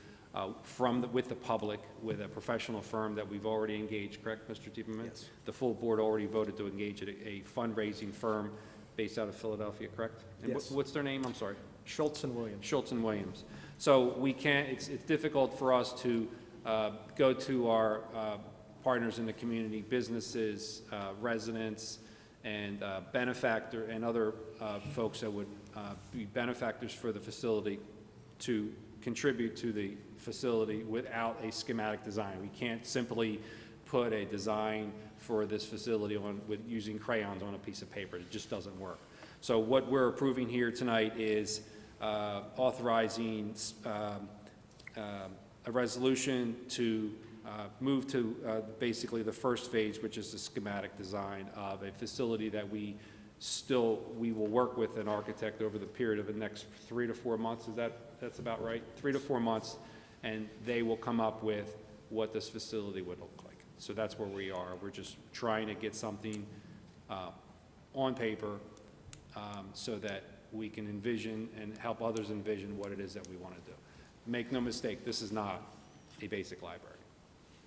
Speaker 7: with the public, with a professional firm that we've already engaged, correct, Mr. Tieberman? Yes. The full board already voted to engage a fundraising firm based out of Philadelphia, correct? And
Speaker 14: Yes.
Speaker 7: what's their name? I'm sorry.
Speaker 14: Schultz and Williams.
Speaker 7: Schultz and Williams. So we can't, it's difficult for us to go to our partners in the community, businesses, residents, and benefactor, and other folks that would be benefactors for the facility to contribute to the facility without a schematic design. We can't simply put a design for this facility on with using crayons on a piece of paper. It just doesn't work. So what we're approving here tonight is authorizing a resolution to move to basically the first phase, which is the schematic design of a facility that we will work with an architect over the period of the next 3 to 4 months. That's about right? 3 to 4 months, and they will come up with what this facility would look like. So that's where we are. We're just trying to get something on paper so that we can envision and help others envision what it is that we want to do. Make no mistake, this is not a basic library.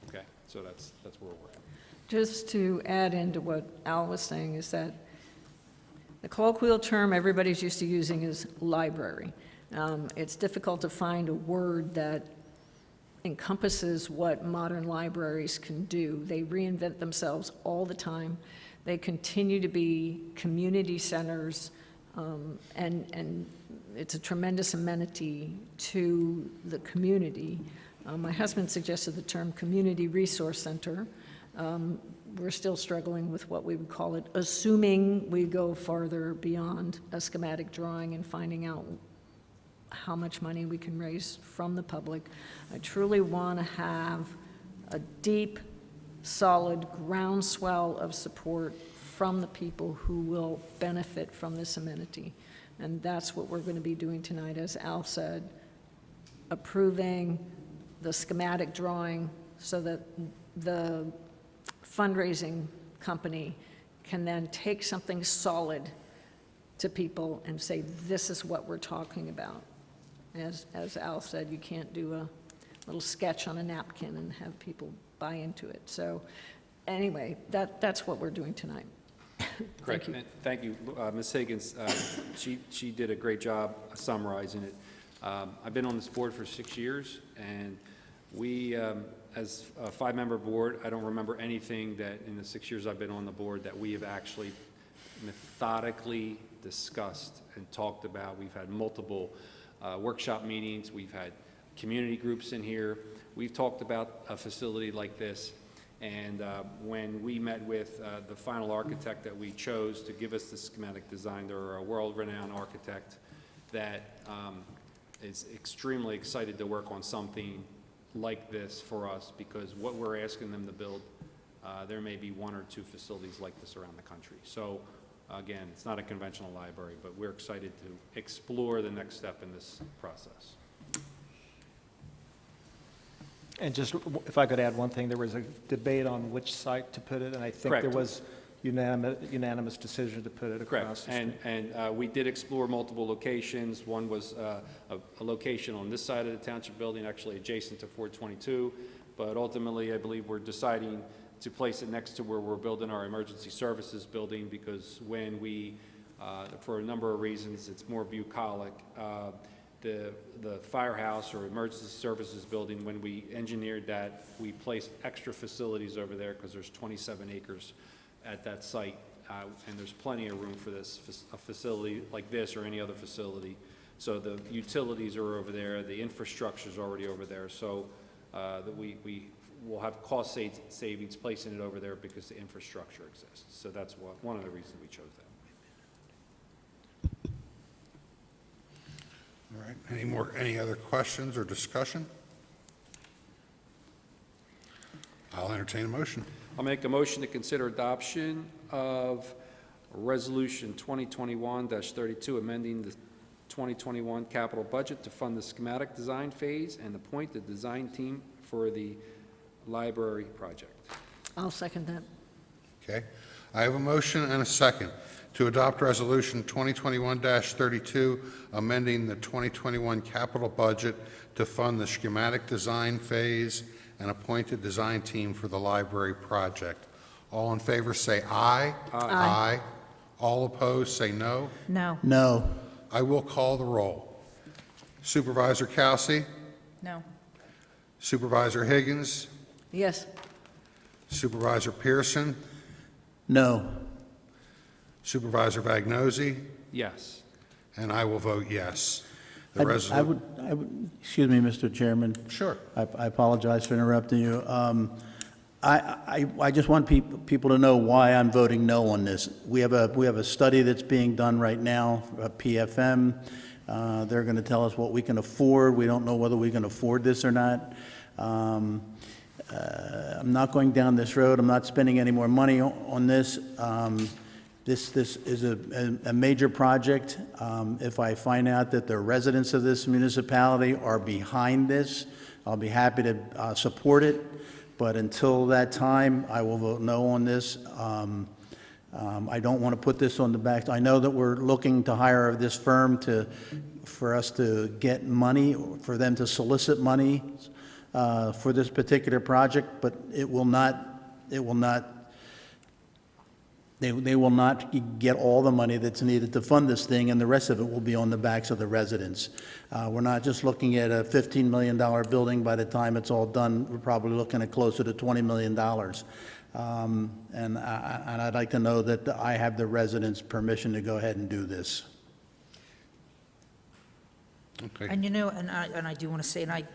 Speaker 7: Okay, so that's where we're at.
Speaker 5: Just to add into what Al was saying is that the colloquial term everybody's used to using is library. It's difficult to find a word that encompasses what modern libraries can do. They reinvent themselves all the time. They continue to be community centers, and it's a tremendous amenity to the community. My husband suggested the term community resource center. We're still struggling with what we would call it, assuming we go farther beyond a schematic drawing and finding out how much money we can raise from the public. I truly want to have a deep, solid groundswell of support from the people who will benefit from this amenity. And that's what we're going to be doing tonight, as Al said, approving the schematic drawing so that the fundraising company can then take something solid to people and say, this is what we're talking about. As Al said, you can't do a little sketch on a napkin and have people buy into it. So anyway, that's what we're doing tonight.
Speaker 7: Correct. Thank you. Ms. Higgins, she did a great job summarizing it. I've been on this board for 6 years, and we As a five-member board, I don't remember anything that, in the 6 years I've been on the board, that we have actually methodically discussed and talked about. We've had multiple workshop meetings. We've had community groups in here. We've talked about a facility like this. And when we met with the final architect that we chose to give us the schematic design, they're a world-renowned architect that is extremely excited to work on something like this for us, because what we're asking them to build, there may be one or two facilities like this around the country. So again, it's not a conventional library, but we're excited to explore the next step in this process.
Speaker 14: And just, if I could add one thing, there was a debate on which site to put it, and I think
Speaker 7: Correct.
Speaker 14: there was unanimous decision to put it across
Speaker 7: Correct,
Speaker 14: the street.
Speaker 7: and we did explore multiple locations. One was a location on this side of the township building, actually adjacent to 422, but ultimately, I believe we're deciding to place it next to where we're building our emergency services building, because when we, for a number of reasons, it's more bucolic. The firehouse or emergency services building, when we engineered that, we placed extra facilities over there because there's 27 acres at that site, and there's plenty of room for this, a facility like this or any other facility. So the utilities are over there, the infrastructure is already over there, so that we will have cost savings placing it over there because the infrastructure exists. So that's one of the reasons we chose that.
Speaker 1: All right, any other questions or discussion? I'll entertain a motion.
Speaker 7: I'll make a motion to consider adoption of Resolution 2021-32, amending the 2021 capital budget to fund the schematic design phase and appoint the design team for the library project.
Speaker 5: I'll second that.
Speaker 1: Okay. I have a motion and a second to adopt Resolution 2021-32, amending the 2021 capital budget to fund the schematic design phase and appoint a design team for the library project. All in favor say aye. Aye. All opposed say no.
Speaker 13: No.
Speaker 6: No.
Speaker 1: I will call the roll. Supervisor Kelsey,
Speaker 13: No.
Speaker 1: Supervisor Higgins,
Speaker 5: Yes.
Speaker 1: Supervisor Pearson,
Speaker 6: No.
Speaker 1: Supervisor Vagnozzi,
Speaker 7: Yes.
Speaker 1: and I will vote yes.
Speaker 6: I would, excuse me, Mr. Chairman.
Speaker 1: Sure.
Speaker 6: I apologize for interrupting you. I just want people to know why I'm voting no on this. We have a study that's being done right now, PFM. They're going to tell us what we can afford. We don't know whether we can afford this or not. I'm not going down this road. I'm not spending any more money on this. This is a major project. If I find out that the residents of this municipality are behind this, I'll be happy to support it. But until that time, I will vote no on this. I don't want to put this on the back. I know that we're looking to hire this firm for us to get money, for them to solicit money for this particular project, but they will not get all the money that's needed to fund this thing, and the rest of it will be on the backs of the residents. We're not just looking at a $15 million building. By the time it's all done, we're probably looking at closer to $20 million. And I'd like to know that I have the residents' permission to go ahead and do this.
Speaker 1: Okay.
Speaker 13: And and I do want to say, and I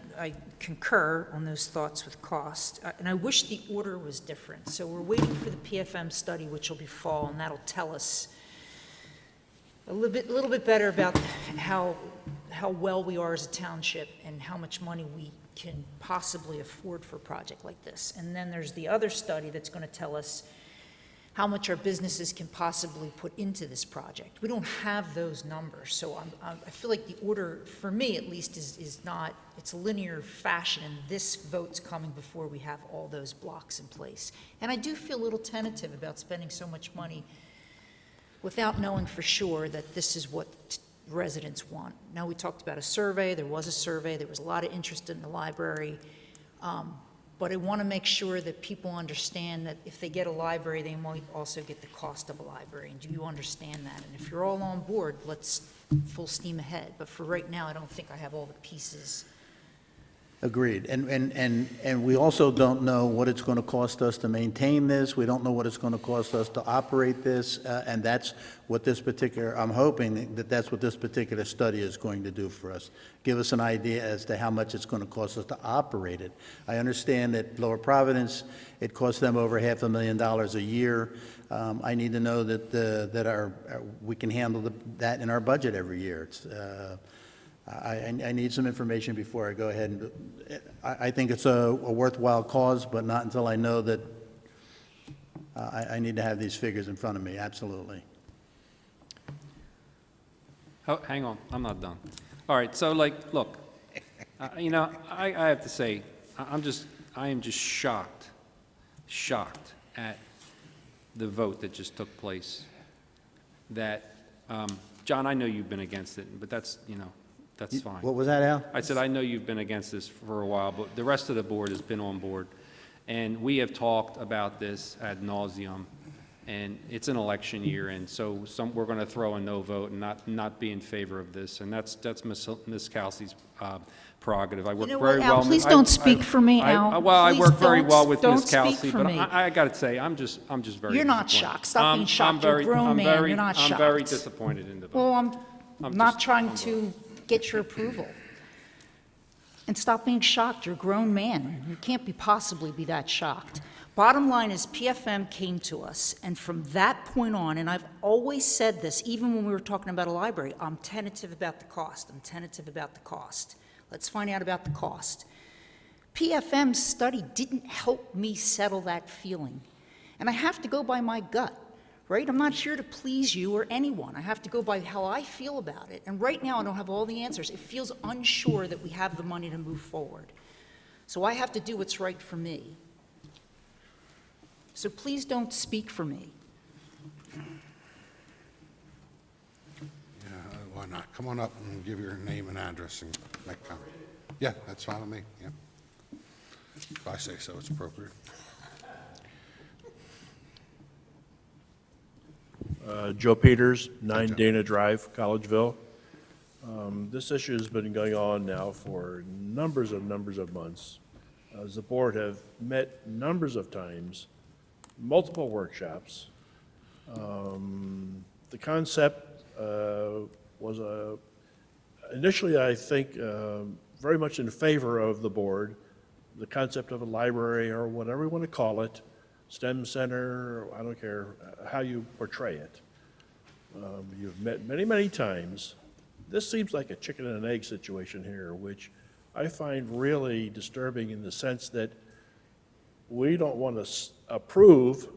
Speaker 13: concur on those thoughts with cost, and I wish the order was different. So we're waiting for the PFM study, which will be fall, and that'll tell us a little bit better about how well we are as a township and how much money we can possibly afford for a project like this. And then there's the other study that's going to tell us how much our businesses can possibly put into this project. We don't have those numbers, so I feel like the order, for me at least, is not, it's a linear fashion, and this vote's coming before we have all those blocks in place. And I do feel a little tentative about spending so much money without knowing for sure that this is what residents want. Now, we talked about a survey, there was a lot of interest in the library, but I want to make sure that people understand that if they get a library, they might also get the cost of a library. And do you understand that? And if you're all on board, let's full steam ahead. But for right now, I don't think I have all the pieces
Speaker 6: Agreed. And we also don't know what it's going to cost us to maintain this. We don't know what it's going to cost us to operate this. And that's what this particular, I'm hoping that that's what this particular study is going to do for us. Give us an idea as to how much it's going to cost us to operate it. I understand that Lower Providence, it costs them over $500,000 a year. I need to know that we can handle that in our budget every year. I need some information before I go ahead and, I think it's a worthwhile cause, but not until I know that I need to have these figures in front of me, absolutely.
Speaker 7: Oh, hang on, I'm not done. All right, so like, look, you know, I have to say, I am just shocked at the vote that just took place. That, John, I know you've been against it, but that's, you know, that's fine.
Speaker 6: What was that, Al?
Speaker 7: I said, I know you've been against this for a while, but the rest of the board has been on board. And we have talked about this ad nauseum, and it's an election year, and so we're going to throw a no vote and not be in favor of this. And that's Ms. Kelsey's prerogative. I work very well.
Speaker 13: Al, please don't speak for me, Al.
Speaker 7: Well, I work
Speaker 13: Please
Speaker 7: very well with
Speaker 13: don't
Speaker 7: Ms.
Speaker 13: speak
Speaker 7: Kelsey,
Speaker 13: for
Speaker 7: but
Speaker 13: me.
Speaker 7: I got to say, I'm just very
Speaker 13: You're not
Speaker 7: disappointed.
Speaker 13: shocked. Stop being shocked. You're a grown man. You're not shocked.
Speaker 7: I'm very disappointed in the vote.
Speaker 13: Well, I'm not trying to get your approval. And stop being shocked. You're a grown man. You can't possibly be that shocked. Bottom line is PFM came to us, and from that point on, and I've always said this, even when we were talking about a library, I'm tentative about the cost. I'm tentative about the cost. Let's find out about the cost. PFM's study didn't help me settle that feeling. And I have to go by my gut, right? I'm not here to please you or anyone. I have to go by how I feel about it. And right now, I don't have all the answers. It feels unsure that we have the money to move forward. So I have to do what's right for me. So please don't speak for me.
Speaker 1: Yeah, why not? Come on up and give your name and address and make a comment. Yeah, that's fine with me, yeah. If I say so, it's appropriate.
Speaker 18: Joe Peters, 9 Dana Drive, Collegeville. This issue has been going on now for numbers of months. As the board have met numbers of times, multiple workshops. The concept was initially, I think, very much in favor of the board. The concept of a library, or whatever you want to call it, STEM center, I don't care how you portray it. You've met many times. This seems like a chicken and an egg situation here, which I find really disturbing in the sense that we don't want to approve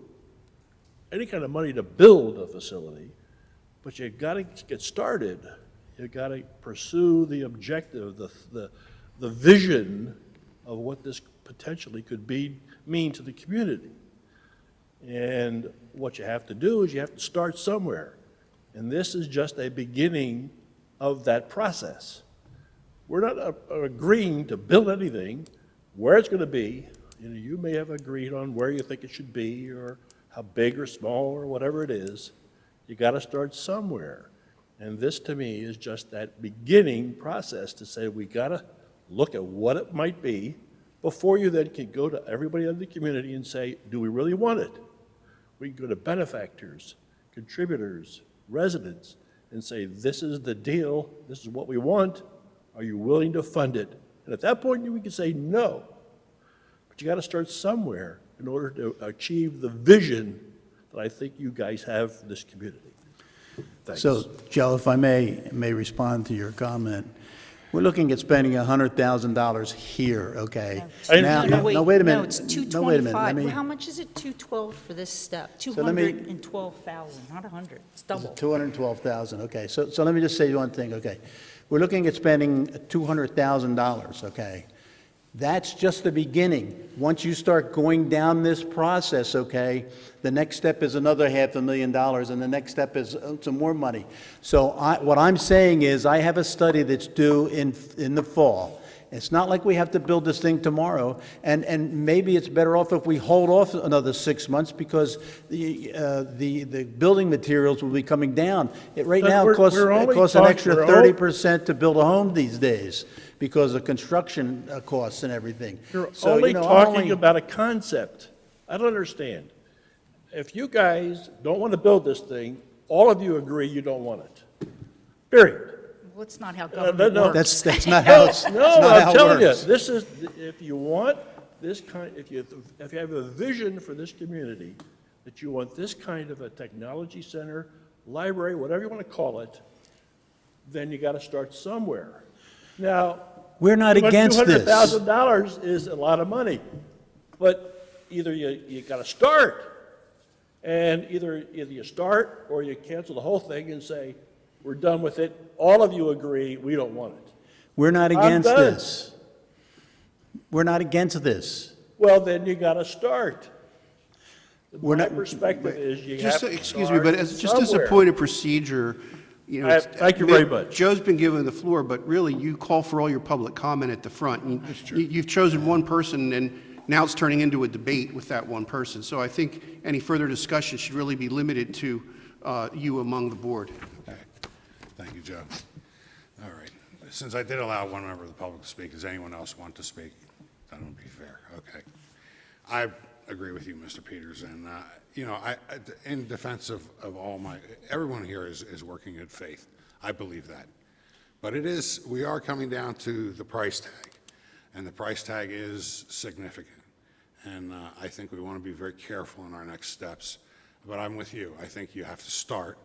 Speaker 18: any kind of money to build a facility, but you've got to get started. You've got to pursue the objective, the vision of what this potentially could mean to the community. And what you have to do is you have to start somewhere. And this is just a beginning of that process. We're not agreeing to build anything, where it's going to be. You know, you may have agreed on where you think it should be, or how big or small or whatever it is. You got to start somewhere. And this to me is just that beginning process to say we got to look at what it might be before you then can go to everybody in the community and say, do we really want it? We can go to benefactors, contributors, residents, and say, this is the deal, this is what we want, are you willing to fund it? And at that point, we can say no. But you got to start somewhere in order to achieve the vision that I think you guys have for this community. Thanks.
Speaker 6: So, Joe, if I may respond to your comment, we're looking at spending $100,000 here, okay?
Speaker 13: No, wait a minute.
Speaker 6: No,
Speaker 13: It's
Speaker 6: no, wait a minute. Let me-
Speaker 13: $225,000. How much is it, $212 for this step?
Speaker 6: let me-
Speaker 13: $212,000, not 100. It's double.
Speaker 6: $212,000, okay. So let me just say one thing, okay. We're looking at spending $200,000, okay? That's just the beginning. Once you start going down this process, okay, the next step is another $500,000, and the next step is some more money. So what I'm saying is I have a study that's due in the fall. It's not like we have to build this thing tomorrow, and maybe it's better off if we hold off another 6 months because the building materials will be coming down. Right
Speaker 18: But
Speaker 6: now, it costs
Speaker 18: we're only
Speaker 6: an
Speaker 18: talking-
Speaker 6: extra
Speaker 18: we're only-
Speaker 6: 30% to build a home these days because of construction costs and everything.
Speaker 18: You're
Speaker 6: So,
Speaker 18: only
Speaker 6: I'm
Speaker 18: talking about a concept. I don't understand. If you guys don't want to build this thing, all of you agree you don't want it. Period.
Speaker 13: Well, it's not how
Speaker 18: No,
Speaker 13: government
Speaker 18: no.
Speaker 13: works.
Speaker 6: That's not how it's,
Speaker 18: No,
Speaker 6: that's not
Speaker 18: I'm
Speaker 6: how it
Speaker 18: telling you,
Speaker 6: works.
Speaker 18: this is, if you want this kind, if you have a vision for this community, that you want this kind of a technology center, library, whatever you want to call it, then you got to start somewhere. Now.
Speaker 6: We're not against this.
Speaker 18: $200,000 is a lot of money, but either you got to start, and either you start or you cancel the whole thing and say, we're done with it. All of you agree, we don't want it.
Speaker 6: We're not
Speaker 18: I'm
Speaker 6: against
Speaker 18: done.
Speaker 6: this. We're not against this.
Speaker 18: Well, then you got to start.
Speaker 6: We're
Speaker 18: My
Speaker 6: not-
Speaker 18: perspective is you have
Speaker 17: Just,
Speaker 18: to
Speaker 17: excuse me, but just as a
Speaker 18: somewhere.
Speaker 17: point of procedure, you know.
Speaker 18: Thank you very much.
Speaker 17: Joe's been given the floor, but really, you call for all your public comment at the front. You've chosen one person, and now it's turning into a debate with that one person. So I think any further discussion should really be limited to you among the board.
Speaker 1: Okay. Thank you, Joe. All right. Since I did allow one member of the public to speak, does anyone else want to speak? That would be fair. Okay. I agree with you, Mr. Peters, and, you know, in defense of everyone here is working in good faith. I believe that. But we are coming down to the price tag, and the price tag is significant. And I think we want to be very careful in our next steps. But I'm with you. I think you have to start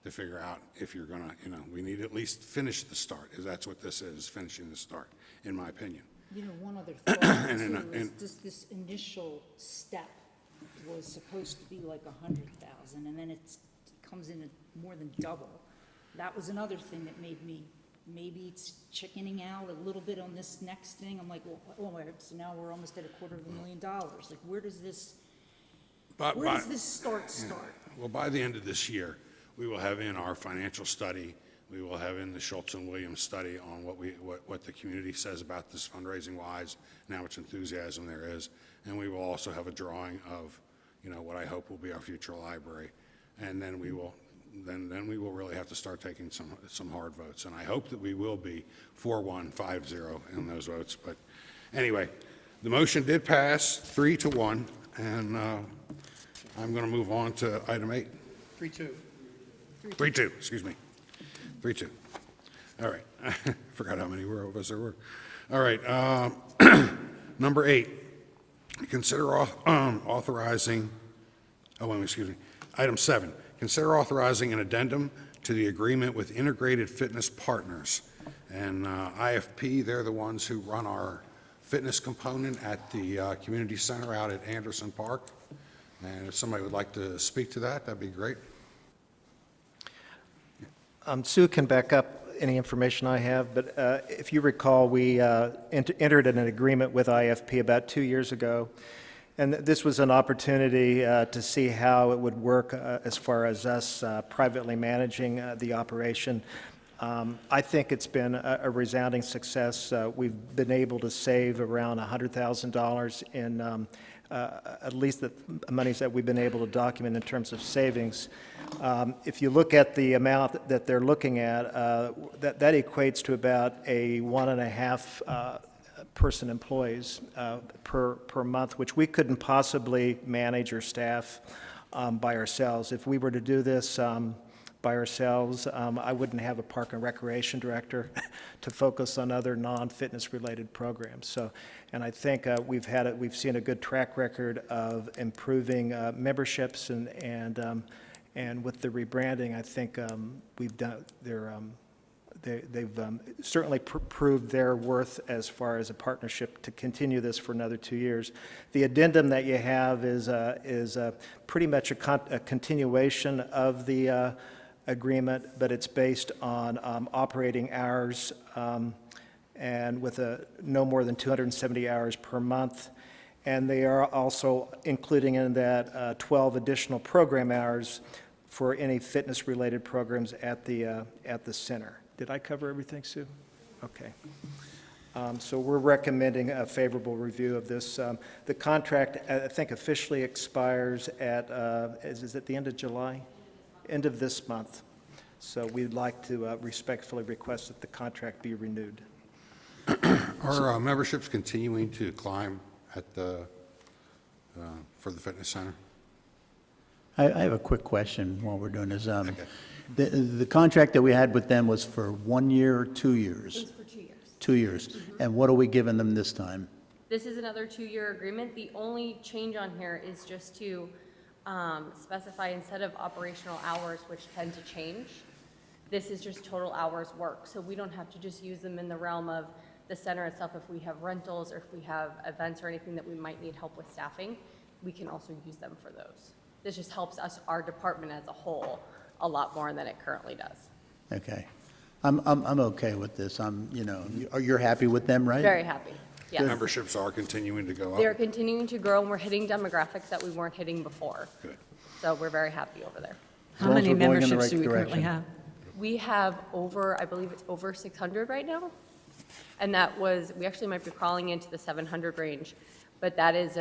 Speaker 1: to figure out if you're going to, we need to at least finish the start, because that's what this is, finishing the start, in my opinion.
Speaker 13: You know, one other thought too is this initial step was supposed to be like 100,000, and then it comes in at more than double. That was another thing that made me, maybe it's chickening out a little bit on this next thing. I'm like, well, so now we're almost at $250,000. Like, where does this start?
Speaker 1: Well, by the end of this year, we will have in our financial study, we will have in the Schultz and Williams study on what the community says about this fundraising wise, and how much enthusiasm there is. And we will also have a drawing of, what I hope will be our future library. And then we will really have to start taking some hard votes. And I hope that we will be 4-1, 5-0 in those votes. But anyway, the motion did pass 3-1, and I'm going to move on to item 8.
Speaker 17: 3-2.
Speaker 1: 3-2, excuse me. 3-2. All right. Forgot how many of us there were. All right. Number 8, consider authorizing, Item 7, consider authorizing an addendum to the agreement with Integrated Fitness Partners. And IFP, they're the ones who run our fitness component at the community center out at Anderson Park. And if somebody would like to speak to that, that'd be great.
Speaker 14: Sue can back up any information I have, but if you recall, we entered in an agreement with IFP about 2 years ago, and this was an opportunity to see how it would work as far as us privately managing the operation. I think it's been a resounding success. We've been able to save around $100,000 in at least the monies that we've been able to document in terms of savings. If you look at the amount that they're looking at, that equates to about a 1.5 person employees per month, which we couldn't possibly manage or staff by ourselves. If we were to do this by ourselves, I wouldn't have a park and recreation director to focus on other non-fitness related programs. So, and I think we've seen a good track record of improving memberships, and with the rebranding, I think we've done they've certainly proved their worth as far as a partnership to continue this for another 2 years. The addendum that you have is pretty much a continuation of the agreement, but it's based on operating hours and with no more than 270 hours per month. And they are also including in that 12 additional program hours for any fitness-related programs at the center. Did I cover everything, Sue? Okay. So we're recommending a favorable review of this. The contract, I think, officially expires at, is it the end of July? End of this month. So we'd like to respectfully request that the contract be renewed.
Speaker 1: Are memberships continuing to climb at the, for the fitness center?
Speaker 6: I have a quick question while we're doing this. The contract that we had with them was for 1 year or 2 years?
Speaker 19: It was for 2 years.
Speaker 6: 2 years. And what are we giving them this time?
Speaker 19: This is another 2-year agreement. The only change on here is just to specify instead of operational hours, which tend to change, this is just total hours worked. So we don't have to just use them in the realm of the center itself. If we have rentals or if we have events or anything that we might need help with staffing, we can also use them for those. This just helps us, our department as a whole, a lot more than it currently does.
Speaker 6: Okay. I'm okay with this. You're happy with them, right?
Speaker 19: Very happy, yes.
Speaker 1: Memberships are continuing to go up?
Speaker 19: They're continuing to grow, and we're hitting demographics that we weren't hitting before.
Speaker 1: Good.
Speaker 19: So we're very happy over there.
Speaker 5: How many
Speaker 6: we're going in the
Speaker 5: memberships
Speaker 6: right
Speaker 5: do we currently
Speaker 6: direction.
Speaker 5: have?
Speaker 19: We have over, I believe it's over 600 right now. And that was, we actually might be crawling into the 700 range, but that is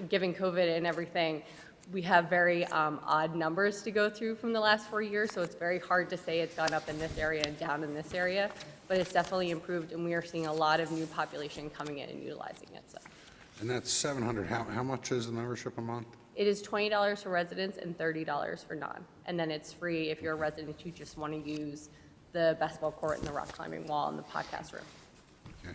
Speaker 19: given COVID and everything, we have very odd numbers to go through from the last 4 years, so it's very hard to say it's gone up in this area and down in this area, but it's definitely improved, and we are seeing a lot of new population coming in and utilizing it, so.
Speaker 1: And that's 700, how much is the membership a month?
Speaker 19: It is $20 for residents and $30 for non, and then it's free if you're a resident who just want to use the basketball court and the rock climbing wall and the podcast room.
Speaker 1: Okay.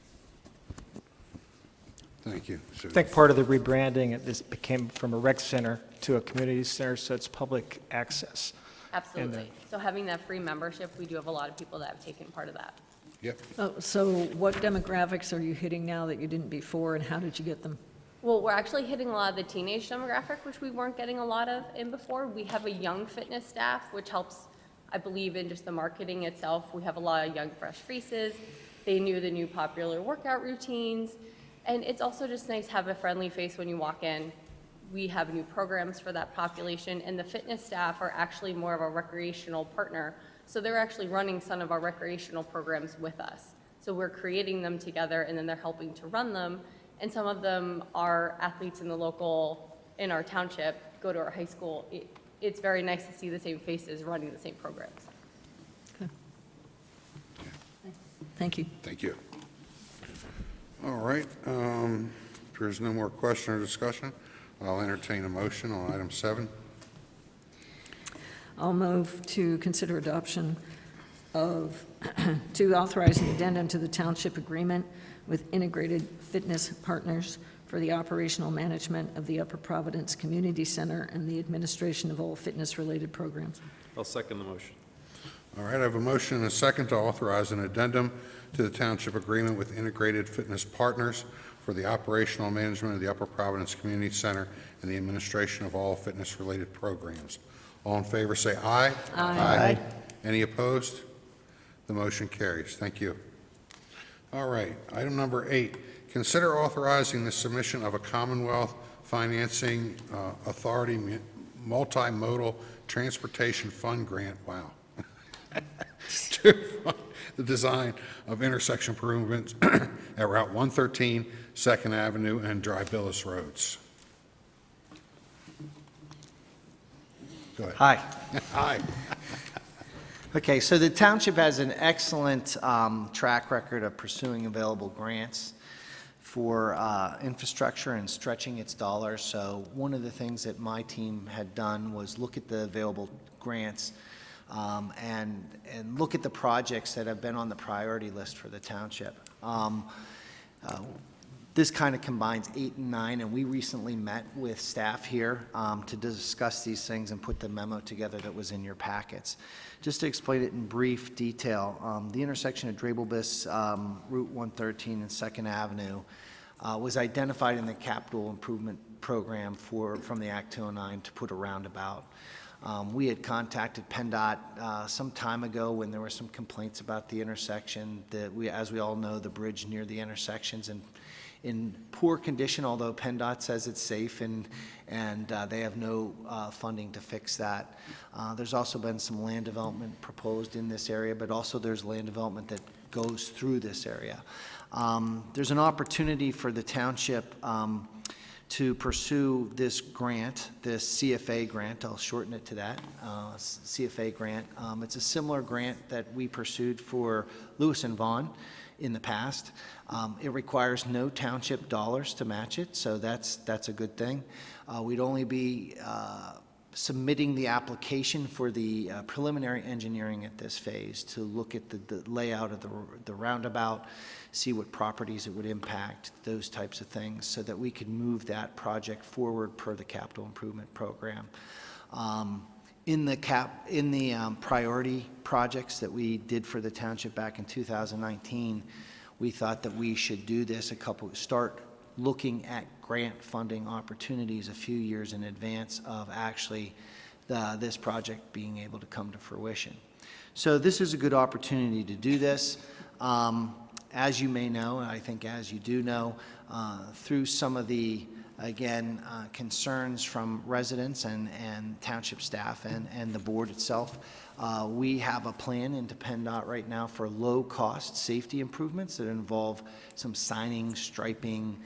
Speaker 1: Thank you.
Speaker 14: I think part of the rebranding, this became from a rec center to a community center, so it's public access.
Speaker 19: Absolutely. So having that free membership, we do have a lot of people that have taken part of that.
Speaker 1: Yep.
Speaker 5: Oh, so what demographics are you hitting now that you didn't before, and how did you get them?
Speaker 19: Well, we're actually hitting a lot of the teenage demographic, which we weren't getting a lot of in before. We have a young fitness staff, which helps, I believe, in just the marketing itself. We have a lot of young, fresh faces. They knew the new popular workout routines. And it's also just nice to have a friendly face when you walk in. We have new programs for that population, and the fitness staff are actually more of a recreational partner. So they're actually running some of our recreational programs with us. So we're creating them together, and then they're helping to run them. And some of them are athletes in our township, go to our high school. It's very nice to see the same faces running the same programs.
Speaker 5: Thank you.
Speaker 1: Thank you. All right, if there's no more question or discussion, I'll entertain a motion on item 7.
Speaker 5: I'll move to consider adoption of, to authorize an addendum to the township agreement with Integrated Fitness Partners for the operational management of the Upper Providence Community Center and the administration of all fitness-related programs.
Speaker 15: I'll second the motion.
Speaker 1: All right, I have a motion and a second to authorize an addendum to the township agreement with Integrated Fitness Partners for the operational management of the Upper Providence Community Center and the administration of all fitness-related programs. All in favor, say aye.
Speaker 5: Aye.
Speaker 1: Any opposed? The motion carries. Thank you. All right, item number 8, consider authorizing the submission of a Commonwealth Financing Authority Multimodal Transportation Fund grant, wow, to fund the design of intersection improvements at Route 113, 2nd Avenue, and Dry Billis Roads. Go ahead.
Speaker 20: Hi.
Speaker 1: Hi.
Speaker 20: Okay, so the township has an excellent track record of pursuing available grants for infrastructure and stretching its dollars. So one of the things that my team had done was look at the available grants and look at the projects that have been on the priority list for the township. This kind of combines 8 and 9, and we recently met with staff here to discuss these things and put the memo together that was in your packets. Just to explain it in brief detail, the intersection of Drabelbis, Route 113 and 2nd Avenue was identified in the capital improvement program from the Act 209 to put a roundabout. We had contacted PennDOT some time ago when there were some complaints about the intersection. As we all know, the bridge near the intersections in poor condition, although PennDOT says it's safe, and they have no funding to fix that. There's also been some land development proposed in this area, but also there's land development that goes through this area. There's an opportunity for the township to pursue this grant, this CFA grant. I'll shorten it to that, CFA grant. It's a similar grant that we pursued for Lewis and Vaughn in the past. It requires no township dollars to match it, so that's a good thing. We'd only be submitting the application for the preliminary engineering at this phase to look at the layout of the roundabout, see what properties it would impact, those types of things, so that we could move that project forward per the capital improvement program. In the priority projects that we did for the township back in 2019, we thought that we should do this start looking at grant funding opportunities a few years in advance of actually this project being able to come to fruition. So this is a good opportunity to do this. As you may know, and I think as you do know, through some of the, again, concerns from residents and township staff and the board itself, we have a plan into PennDOT right now for low-cost safety improvements that involve some signing, striping,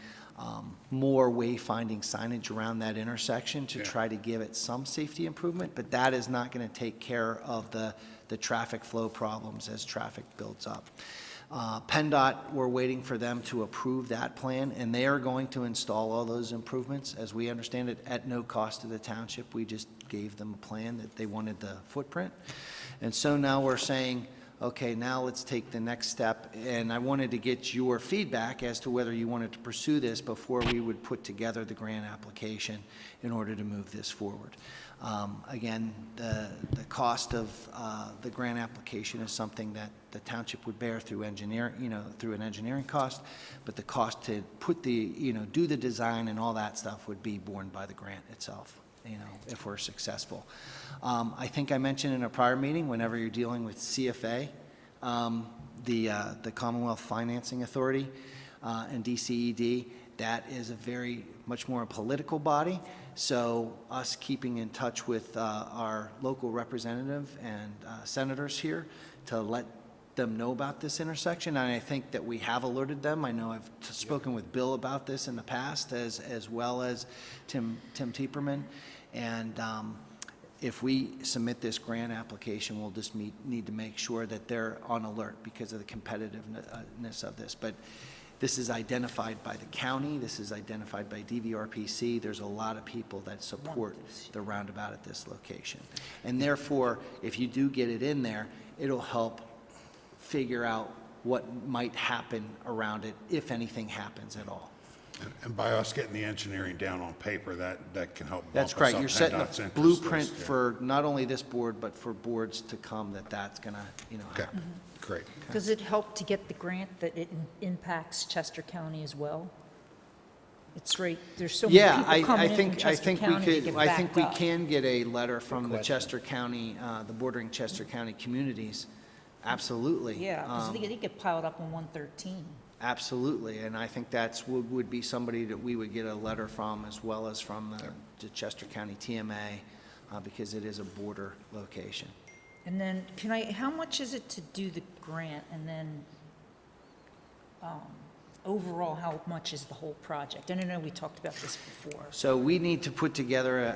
Speaker 20: more wayfinding signage around that intersection to try to give it some safety improvement, but that is not going to take care of the traffic flow problems as traffic builds up. PennDOT, we're waiting for them to approve that plan, and they are going to install all those improvements, as we understand it, at no cost to the township. We just gave them a plan that they wanted the footprint. And so now we're saying, okay, now let's take the next step, and I wanted to get your feedback as to whether you wanted to pursue this before we would put together the grant application in order to move this forward. Again, the cost of the grant application is something that the township would bear through through an engineering cost, but the cost to put do the design and all that stuff would be borne by the grant itself, if we're successful. I think I mentioned in a prior meeting, whenever you're dealing with CFA, the Commonwealth Financing Authority and DCED, that is a much more a political body. So us keeping in touch with our local representative and senators here to let them know about this intersection, and I think that we have alerted them. I know I've spoken with Bill about this in the past, as well as Tim Tieperman, and if we submit this grant application, we'll just need to make sure that they're on alert because of the competitiveness of this. But this is identified by the county, this is identified by DVRPC. There's a lot of people that support the roundabout at this location. And therefore, if you do get it in there, it'll help figure out what might happen around it, if anything happens at all.
Speaker 1: And by us getting the engineering down on paper, that can help.
Speaker 20: That's
Speaker 1: bump us
Speaker 20: correct.
Speaker 1: up
Speaker 20: You're setting
Speaker 1: PennDOT's
Speaker 20: a
Speaker 1: interest
Speaker 20: blueprint
Speaker 1: list, yeah.
Speaker 20: for not only this board, but for boards to come, that's gonna,
Speaker 1: Okay,
Speaker 20: happen.
Speaker 1: great.
Speaker 13: Does it help to get the grant that it impacts Chester County as well? It's right, there's so many
Speaker 20: Yeah,
Speaker 13: people
Speaker 20: I
Speaker 13: coming in from
Speaker 20: think
Speaker 13: Chester County to get
Speaker 20: I think
Speaker 13: backed
Speaker 20: we
Speaker 13: up.
Speaker 20: can get a letter from the Chester County, the bordering Chester County communities. Absolutely.
Speaker 13: Yeah, because they get piled up on 113.
Speaker 20: Absolutely, and I think would be somebody that we would get a letter from, as well as from the Chester County TMA, because it is a border location.
Speaker 13: And then, how much is it to do the grant, and then overall, how much is the whole project? And I know we talked about this before.
Speaker 20: So we need to put together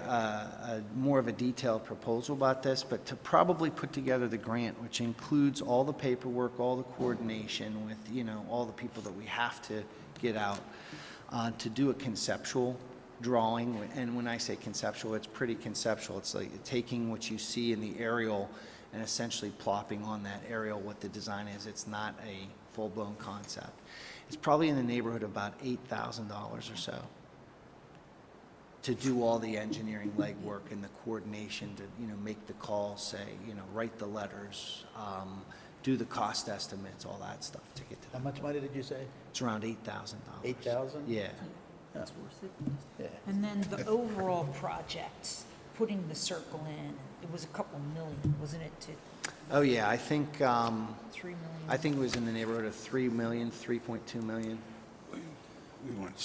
Speaker 20: more of a detailed proposal about this, but to probably put together the grant, which includes all the paperwork, all the coordination with, all the people that we have to get out, to do a conceptual drawing. And when I say conceptual, it's pretty conceptual. It's like taking what you see in the aerial and essentially plopping on that aerial what the design is. It's not a full-blown concept. It's probably in the neighborhood of about $8,000 or so to do all the engineering legwork and the coordination to, make the calls, say, write the letters, do the cost estimates, all that stuff to get to that.
Speaker 6: How much money did you say?
Speaker 20: It's around $8,000.
Speaker 6: 8,000?
Speaker 20: Yeah.
Speaker 6: That's worth it. Yeah.
Speaker 13: And then the overall project, putting the circle in, it was a couple million, wasn't it, to
Speaker 20: Oh, yeah, I think,
Speaker 13: 3 million?
Speaker 20: I think it was in the neighborhood of 3 million, 3.2 million.
Speaker 1: We want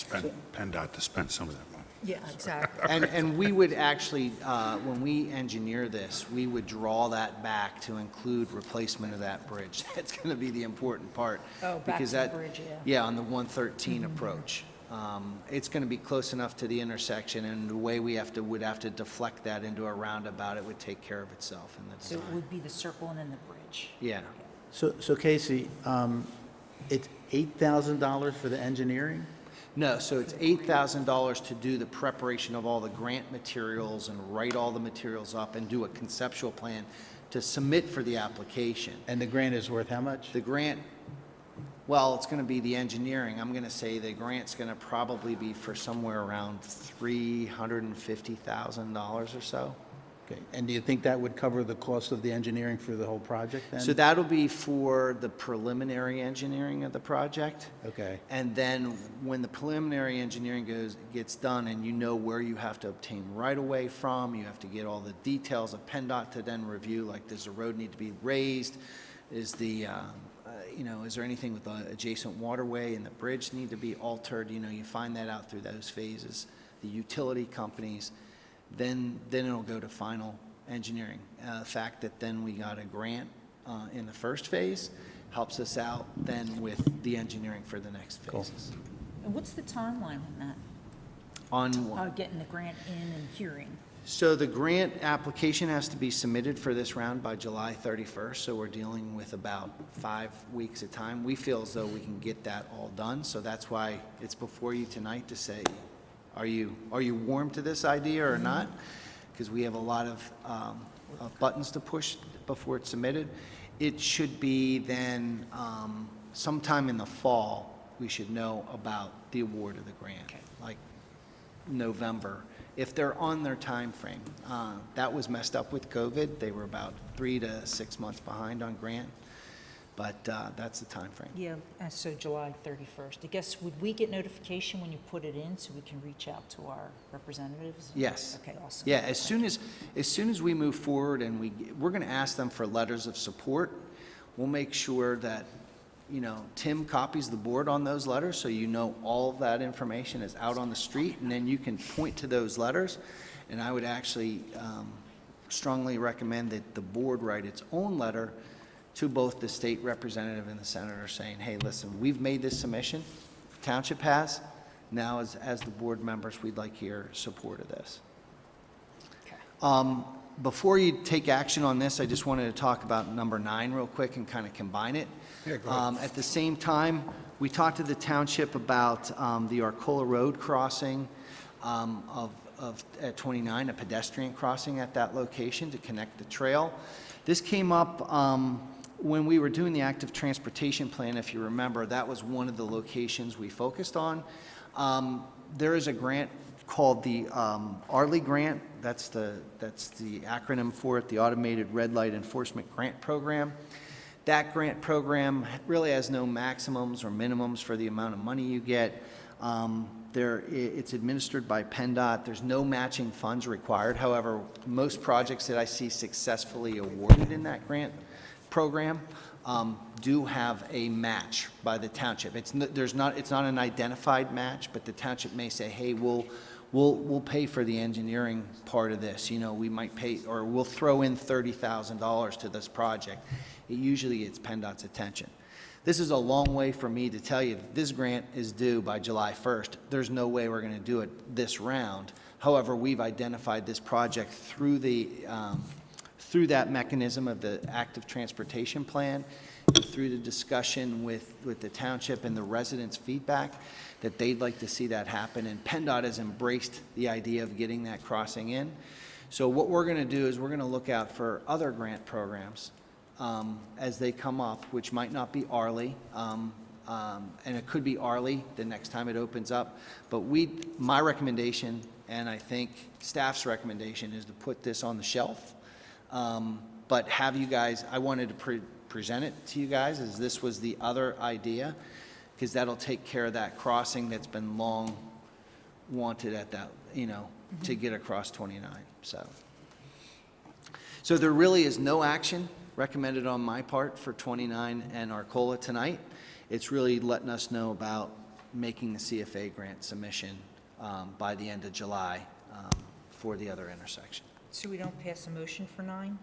Speaker 1: PennDOT to spend some of that money.
Speaker 13: Yeah, exactly.
Speaker 20: And we would actually, when we engineer this, we would draw that back to include replacement of that bridge. That's going to be the important part.
Speaker 13: Oh, back
Speaker 20: because
Speaker 13: to the
Speaker 20: that-
Speaker 13: bridge, yeah.
Speaker 20: Yeah, on the 113 approach. It's going to be close enough to the intersection, and the way would have to deflect that into a roundabout, it would take care of itself in the
Speaker 13: So it
Speaker 20: design.
Speaker 13: would be the circle and then the bridge.
Speaker 20: Yeah.
Speaker 6: So Casey, it's $8,000 for the engineering?
Speaker 20: No, so it's $8,000 to do the preparation of all the grant materials and write all the materials up and do a conceptual plan to submit for the application.
Speaker 6: And the grant is worth how much?
Speaker 20: The grant, well, it's going to be the engineering. I'm going to say the grant's going to probably be for somewhere around $350,000 or so.
Speaker 6: Okay, and do you think that would cover the cost of the engineering for the whole project then?
Speaker 20: So that'll be for the preliminary engineering of the project.
Speaker 6: Okay.
Speaker 20: And then when the preliminary engineering gets done and you know where you have to obtain right-of-way from, you have to get all the details of PennDOT to then review, like does the road need to be raised? Is the, is there anything with the adjacent waterway and the bridge need to be altered? You find that out through those phases. The utility companies, then it'll go to final engineering. The fact that then we got a grant in the first phase helps us out then with the engineering for the next phases.
Speaker 13: And what's the timeline on that?
Speaker 20: On what?
Speaker 13: Getting the grant in and hearing?
Speaker 20: So the grant application has to be submitted for this round by July 31st, so we're dealing with about 5 weeks of time. We feel as though we can get that all done, so that's why it's before you tonight to say, are you warm to this idea or not? Because we have a lot of buttons to push before it's submitted. It should be then sometime in the fall, we should know about the award of the grant, like November, if they're on their time frame. That was messed up with COVID. They were about 3 to 6 months behind on grant, but that's the time frame.
Speaker 13: Yeah, so July 31st. I guess, would we get notification when you put it in so we can reach out to our representatives?
Speaker 20: Yes.
Speaker 13: Okay, awesome.
Speaker 20: Yeah, as soon as we move forward and we're going to ask them for letters of support, we'll make sure that, Tim copies the board on those letters, so all of that information is out on the street, and then you can point to those letters. And I would actually strongly recommend that the board write its own letter to both the state representative and the senator saying, hey, listen, we've made this submission, the township has, now as the board members, we'd like your support of this. Before you take action on this, I just wanted to talk about number 9 real quick and kind of combine it.
Speaker 1: Yeah, go ahead.
Speaker 20: At the same time, we talked to the township about the Arcola Road crossing at 29, a pedestrian crossing at that location to connect the trail. This came up when we were doing the active transportation plan. If you remember, that was one of the locations we focused on. There is a grant called the ARLI grant. That's the acronym for it, the Automated Red Light Enforcement Grant Program. That grant program really has no maximums or minimums for the amount of money you get. It's administered by PennDOT. There's no matching funds required. However, most projects that I see successfully awarded in that grant program do have a match by the township. It's not an identified match, but the township may say, hey, we'll pay for the engineering part of this. We might pay, or we'll throw in $30,000 to this project. It usually gets PennDOT's attention. This is a long way for me to tell you that this grant is due by July 1st. There's no way we're going to do it this round. However, we've identified this project through that mechanism of the active transportation plan, through the discussion with the township and the residents' feedback, that they'd like to see that happen. And PennDOT has embraced the idea of getting that crossing in. So what we're going to do is we're going to look out for other grant programs as they come up, which might not be ARLI, and it could be ARLI the next time it opens up. But my recommendation, and I think staff's recommendation, is to put this on the shelf. But have you guys, I wanted to present it to you guys as this was the other idea, because that'll take care of that crossing that's been long wanted at that, to get across 29. So there really is no action recommended on my part for 29 and Arcola tonight. It's really letting us know about making the CFA grant submission by the end of July for the other intersection.
Speaker 13: So we don't pass a motion for 9?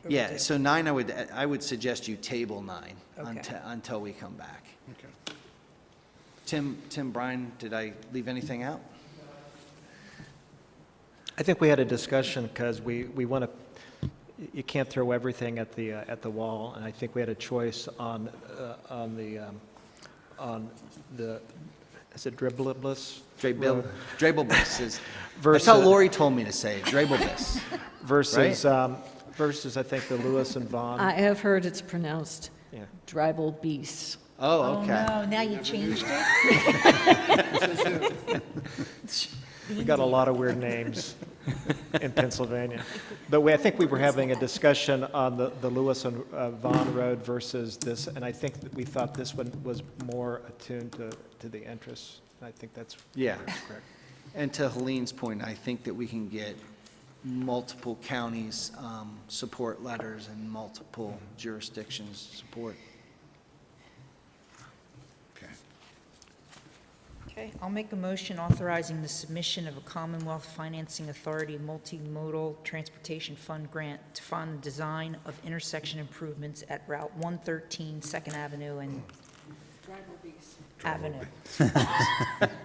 Speaker 13: Or we
Speaker 20: Yeah,
Speaker 13: do?
Speaker 20: so 9, I would suggest you table 9
Speaker 13: Okay.
Speaker 20: until we come back.
Speaker 1: Okay.
Speaker 20: Tim, Brian, did I leave anything out?
Speaker 14: I think we had a discussion because we want to, you can't throw everything at the wall, and I think we had a choice on the, is it dribblebless?
Speaker 20: Drablebus is,
Speaker 14: Versus-
Speaker 20: that's how Lori told me to say it, Drablebus.
Speaker 14: Versus, versus I think the Lewis and Vaughn.
Speaker 5: I have heard it's pronounced
Speaker 14: Yeah.
Speaker 5: Dribble Beast.
Speaker 20: Oh, okay.
Speaker 13: Oh, no, now you changed it?
Speaker 14: We got a lot of weird names in Pennsylvania. But I think we were having a discussion on the Lewis and Vaughn Road versus this, and I think that we thought this one was more attuned to the interests. I think that's
Speaker 20: Yeah.
Speaker 14: correct.
Speaker 20: And to Helene's point, I think that we can get multiple counties support letters and multiple jurisdictions support.
Speaker 1: Okay.
Speaker 13: Okay, I'll make a motion authorizing the submission of a Commonwealth Financing Authority Multimodal Transportation Fund grant to fund the design of intersection improvements at Route 113, 2nd Avenue and Avenue.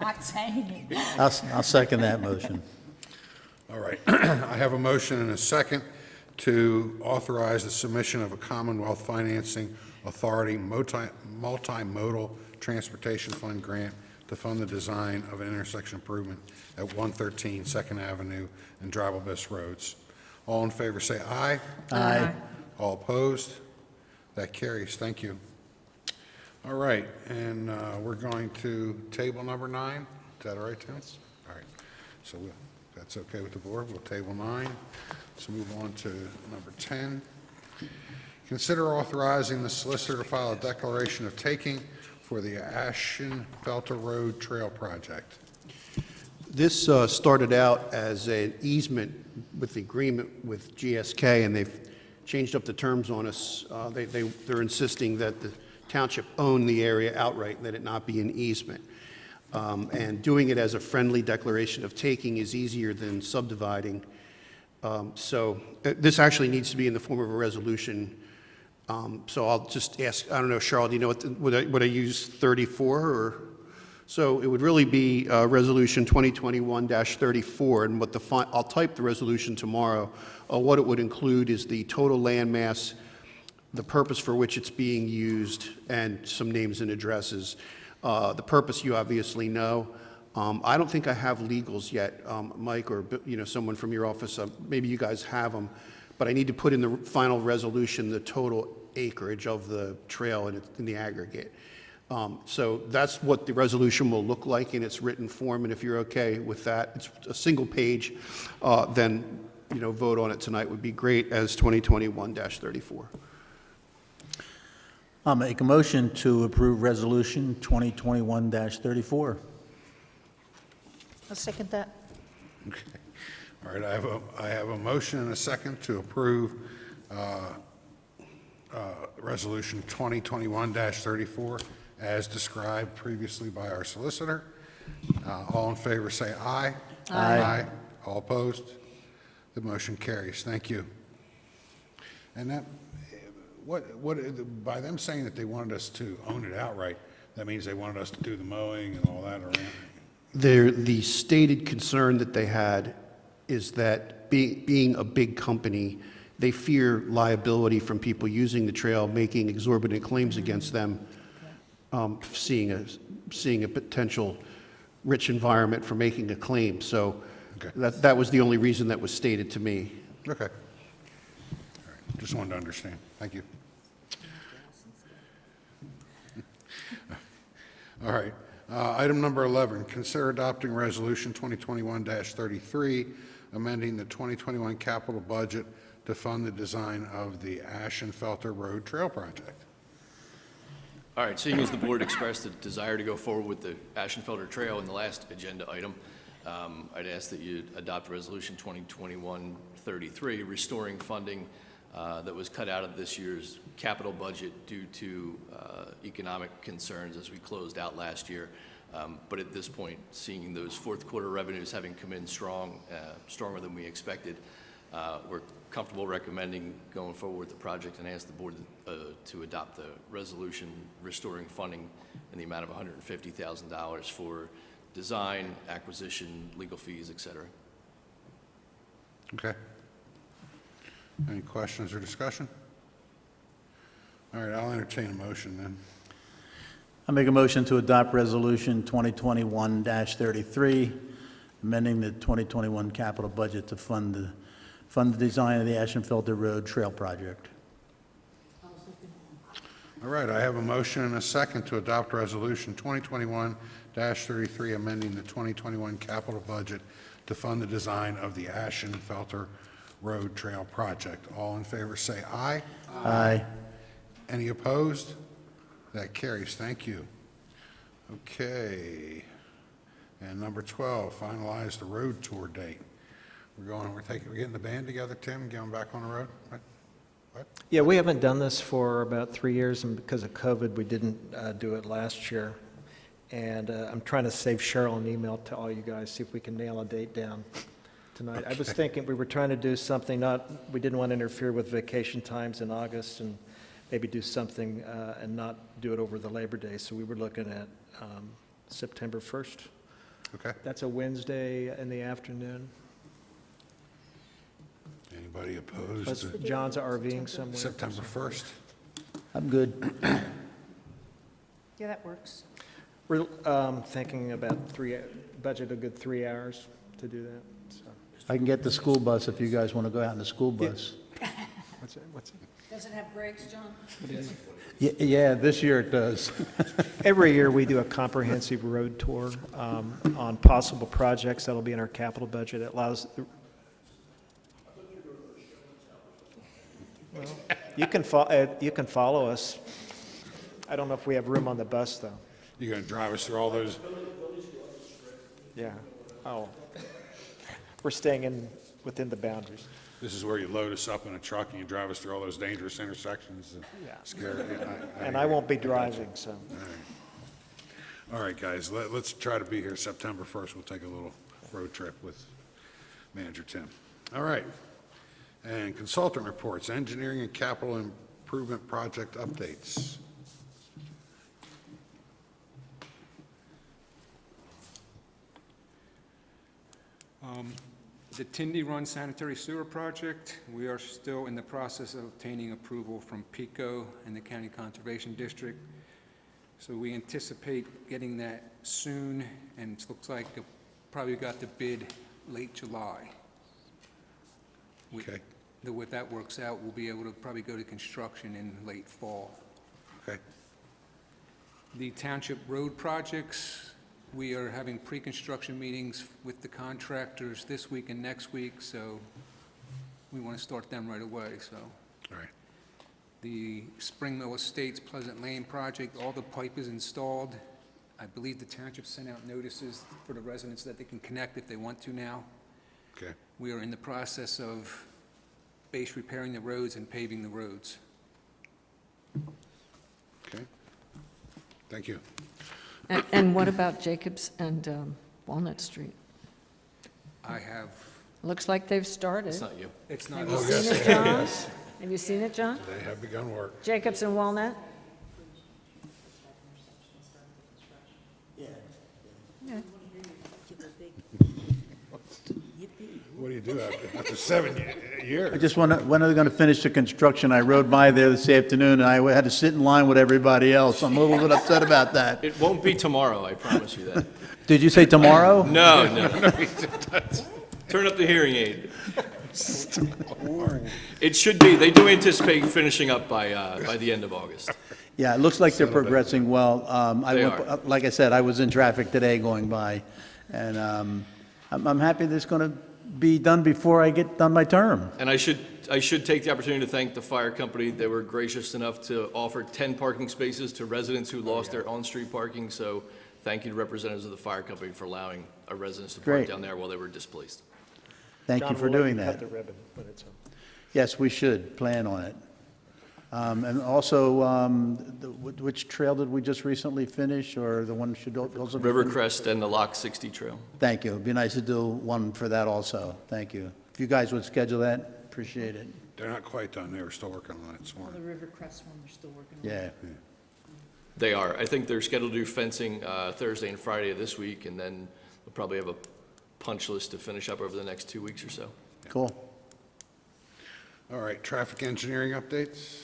Speaker 13: Not saying it.
Speaker 6: I'll second that motion.
Speaker 1: All right. I have a motion and a second to authorize the submission of a Commonwealth Financing Authority multimodal transportation fund grant to fund the design of an intersection improvement at 113 2nd Avenue and Drivable Roads. All in favor say aye.
Speaker 6: Aye.
Speaker 1: All opposed? That carries. Thank you. All right, and we're going to table number 9. Is that all right, Tim? All right. So if that's okay with the board, we'll table 9. So move on to number 10. Consider authorizing the solicitor to file a declaration of taking for the Ashenfelter Road Trail Project.
Speaker 17: This started out as an easement with the agreement with GSK, and they've changed up the terms on us. They're insisting that the township own the area outright, that it not be an easement. And doing it as a friendly declaration of taking is easier than subdividing. So this actually needs to be in the form of a resolution. So I'll just ask, I don't know, Cheryl, do you know would I use 34 or? So it would really be Resolution 2021-34, and what I'll type the resolution tomorrow. What it would include is the total land mass, the purpose for which it's being used, and some names and addresses. The purpose you obviously know. I don't think I have legals yet, Mike, or someone from your office. Maybe you guys have them, but I need to put in the final resolution the total acreage of the trail in the aggregate. So that's what the resolution will look like in its written form, and if you're okay with that, it's a single page, then vote on it tonight would be great as 2021-34.
Speaker 6: I'll make a motion to approve Resolution 2021-34.
Speaker 13: I'll second that.
Speaker 1: Okay. All right, I have a motion and a second to approve Resolution 2021-34 as described previously by our solicitor. All in favor say aye.
Speaker 6: Aye.
Speaker 1: All opposed? The motion carries. Thank you. And that, by them saying that they wanted us to own it outright, that means they wanted us to do the mowing and all that around?
Speaker 17: The stated concern that they had is that being a big company, they fear liability from people using the trail, making exorbitant claims against them, seeing a potential rich environment for making a claim. So that was the only reason that was stated to me.
Speaker 1: Okay. All right. Just wanted to understand. Thank you. All right. Item number 11, consider adopting Resolution 2021-33, amending the 2021 capital budget to fund the design of the Ashenfelter Road Trail Project.
Speaker 16: All right, seeing as the board expressed a desire to go forward with the Ashenfelter Trail in the last agenda item, I'd ask that you adopt Resolution 2021-33, restoring funding that was cut out of this year's capital budget due to economic concerns as we closed out last year. But at this point, seeing those fourth quarter revenues having come in strong, stronger than we expected, we're comfortable recommending going forward with the project and ask the board to adopt the resolution restoring funding in the amount of $150,000 for design, acquisition, legal fees, et cetera.
Speaker 1: Okay. Any questions or discussion? All right, I'll entertain a motion then.
Speaker 6: I make a motion to adopt Resolution 2021-33, amending the 2021 capital budget to fund the design of the Ashenfelter Road Trail Project.
Speaker 1: All right, I have a motion and a second to adopt Resolution 2021-33, amending the 2021 capital budget to fund the design of the Ashenfelter Road Trail Project. All in favor say aye.
Speaker 6: Aye.
Speaker 1: Any opposed? That carries. Thank you. Okay. And number 12, finalize the road tour date. We're getting the band together, Tim, going back on the road? What?
Speaker 14: Yeah, we haven't done this for about 3 years, and because of COVID, we didn't do it last year. And I'm trying to save Cheryl an email to all you guys, see if we can nail a date down tonight. I was thinking we were trying to do something, we didn't want to interfere with vacation times in August, and maybe do something and not do it over the Labor Day. So we were looking at September 1st.
Speaker 1: Okay.
Speaker 14: That's a Wednesday in the afternoon.
Speaker 1: Anybody opposed?
Speaker 14: Plus
Speaker 1: to
Speaker 14: John's RVing somewhere.
Speaker 1: September 1st?
Speaker 6: I'm good.
Speaker 13: Yeah, that works.
Speaker 14: We're thinking about budget a good 3 hours to do that. So.
Speaker 6: I can get the school bus if you guys want to go out in the school bus.
Speaker 14: What's it?
Speaker 5: Does it have brakes, John?
Speaker 6: Yeah, this year it does.
Speaker 14: Every year, we do a comprehensive road tour on possible projects that'll be in our capital budget. It allows, well, you can follow us. I don't know if we have room on the bus, though.
Speaker 1: You're going to drive us through all those?
Speaker 14: Yeah. Oh. We're staying within the boundaries.
Speaker 1: This is where you load us up in a truck and you drive us through all those dangerous intersections and scare.
Speaker 14: And I won't be driving, so.
Speaker 1: All right, guys, let's try to be here September 1st. We'll take a little road trip with Manager Tim. All right. And consultant reports, engineering and capital improvement project updates.
Speaker 21: The Tindy Run Sanitary Sewer Project, we are still in the process of obtaining approval from PICO and the County Conservation District. So we anticipate getting that soon, and it looks like probably got the bid late July.
Speaker 1: Okay.
Speaker 21: If that works out, we'll be able to probably go to construction in late fall.
Speaker 1: Okay.
Speaker 21: The township road projects, we are having pre-construction meetings with the contractors this week and next week, so we want to start them right away, so.
Speaker 1: All right.
Speaker 21: The Spring Mill Estates Pleasant Lane project, all the pipe is installed. I believe the township sent out notices for the residents that they can connect if they want to now.
Speaker 1: Okay.
Speaker 21: We are in the process of base repairing the roads and paving the roads.
Speaker 1: Okay. Thank you.
Speaker 5: And what about Jacobs and Walnut Street?
Speaker 21: I have,
Speaker 5: Looks like they've started.
Speaker 16: It's not you.
Speaker 21: it's not.
Speaker 5: Have you seen it, John? Have you seen it, John?
Speaker 1: They have begun work.
Speaker 5: Jacobs and Walnut? Yeah.
Speaker 1: What do you do after 7 years?
Speaker 6: I just when are they going to finish the construction? I rode by there this afternoon, and I had to sit in line with everybody else. I'm a little bit upset about that.
Speaker 16: It won't be tomorrow, I promise you that.
Speaker 6: Did you say tomorrow?
Speaker 16: No. Turn up the hearing aid. It should be, they do anticipate finishing up by the end of August.
Speaker 6: Yeah, it looks like they're progressing well.
Speaker 16: They are.
Speaker 6: Like I said, I was in traffic today going by, and I'm happy that it's going to be done before I get done my term.
Speaker 16: And I should take the opportunity to thank the fire company. They were gracious enough to offer 10 parking spaces to residents who lost their on-street parking. So thank you to representatives of the fire company for allowing our residents to park
Speaker 6: Great.
Speaker 16: down there while they were displaced.
Speaker 6: Thank you
Speaker 14: John,
Speaker 6: for
Speaker 14: we'll let
Speaker 6: doing
Speaker 14: you
Speaker 6: that.
Speaker 14: cut the ribbon, but it's
Speaker 6: Yes, we should plan on it. And also, which trail did we just recently finish, or the one should also be finished?
Speaker 16: Rivercrest and the Lock 60 Trail.
Speaker 6: Thank you. It'd be nice to do one for that also. Thank you. If you guys would schedule that, appreciate it.
Speaker 1: They're not quite done. They were still working on it this
Speaker 13: The
Speaker 1: morning.
Speaker 13: Rivercrest one, we're still working on.
Speaker 6: Yeah.
Speaker 16: They are. I think they're scheduled to do fencing Thursday and Friday of this week, and then we'll probably have a punch list to finish up over the next 2 weeks or so.
Speaker 6: Cool.
Speaker 1: All right, traffic engineering updates?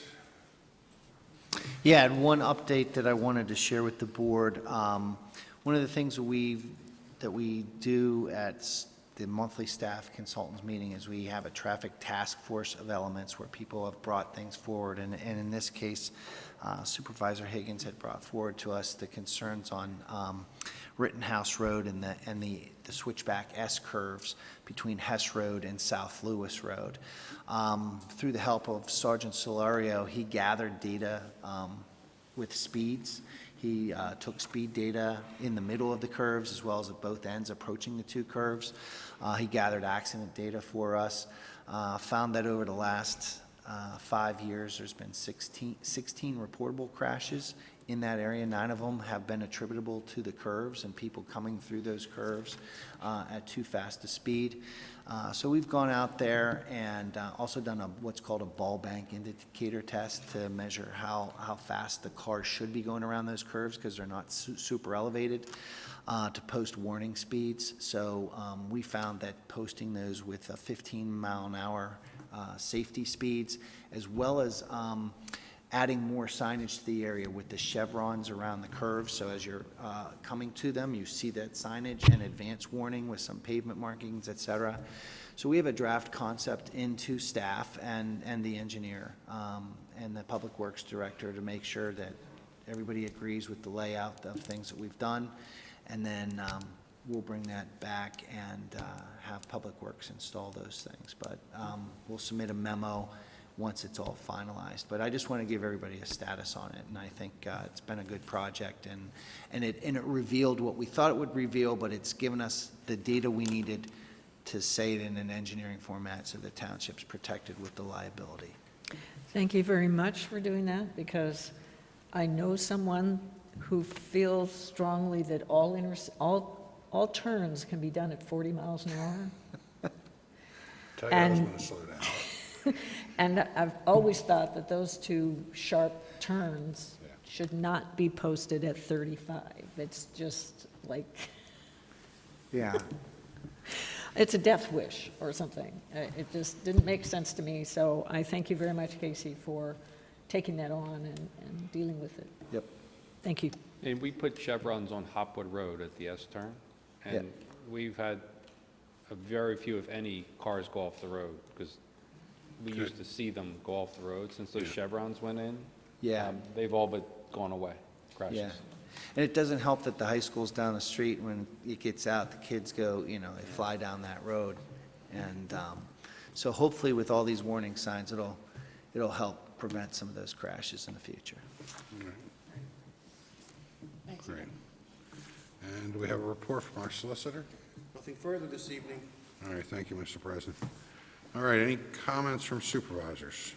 Speaker 20: Yeah, and one update that I wanted to share with the board. One of the things that we do at the monthly staff consultants meeting is we have a traffic task force of elements where people have brought things forward. And in this case, Supervisor Higgins had brought forward to us the concerns on Rittenhouse Road and the switchback S curves between Hess Road and South Lewis Road. Through the help of Sergeant Solario, he gathered data with speeds. He took speed data in the middle of the curves as well as at both ends approaching the two curves. He gathered accident data for us, found that over the last 5 years there's been 16 reportable crashes in that area. 9 of them have been attributable to the curves and people coming through those curves at too fast a speed. So we've gone out there and also done what's called a ball bank indicator test to measure how fast the cars should be going around those curves because they're not super elevated, to post warning speeds. So we found that posting those with 15-mile-an-hour safety speeds, as well as adding more signage to the area with the chevrons around the curves. So as you're coming to them, you see that signage and advance warning with some pavement markings, et cetera. So we have a draft concept into staff and the engineer and the public works director to make sure that everybody agrees with the layout of things that we've done. And then we'll bring that back and have public works install those things. But we'll submit a memo once it's all finalized. But I just want to give everybody a status on it, and I think it's been a good project, and it revealed what we thought it would reveal, but it's given us the data we needed to say it in an engineering format so the township's protected with the liability.
Speaker 5: Thank you very much for doing that, because I know someone who feels strongly that all turns can be done at 40 miles an hour.
Speaker 1: Tell you I was going to slow down.
Speaker 5: And I've always thought that those two sharp turns should not be posted at 35. It's just like,
Speaker 20: Yeah.
Speaker 5: it's a death wish or something. It just didn't make sense to me. So I thank you very much, Casey, for taking that on and dealing with it.
Speaker 20: Yep.
Speaker 5: Thank you.
Speaker 7: And we put chevrons on Hopwood Road at the S turn, and we've had a very few, if any, cars go off the road, because we used to see them go off the road since those chevrons went in.
Speaker 20: Yeah.
Speaker 7: They've all but gone away, crashes.
Speaker 20: Yeah. And it doesn't help that the high school's down the street. When it gets out, the kids go, they fly down that road. And so hopefully with all these warning signs, it'll help prevent some of those crashes in the future.
Speaker 1: All right. Great. And do we have a report from our solicitor?
Speaker 17: Nothing further this evening.
Speaker 1: All right, thank you, Mr. President. All right, any comments from supervisors?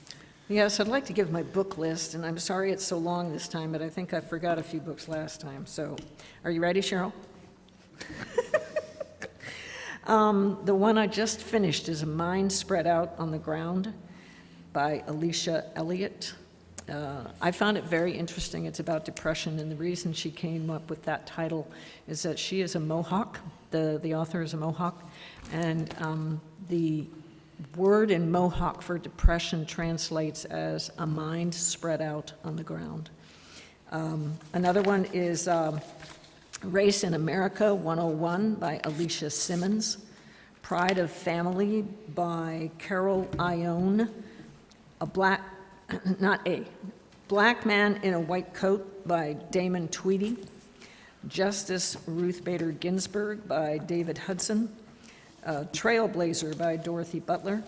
Speaker 5: Yes, I'd like to give my book list, and I'm sorry it's so long this time, but I think I forgot a few books last time. So, are you ready, Cheryl? The one I just finished is A Mind Spread Out on the Ground by Alicia Elliott. I found it very interesting. It's about depression, and the reason she came up with that title is that she is a Mohawk. The author is a Mohawk, and the word in Mohawk for depression translates as a mind spread out on the ground. Another one is Race in America 101 by Alicia Simmons. Pride of Family by Carol Ione. Black Man in a White Coat by Damon Tweedy. Justice Ruth Bader Ginsburg by David Hudson. Trailblazer by Dorothy Butler.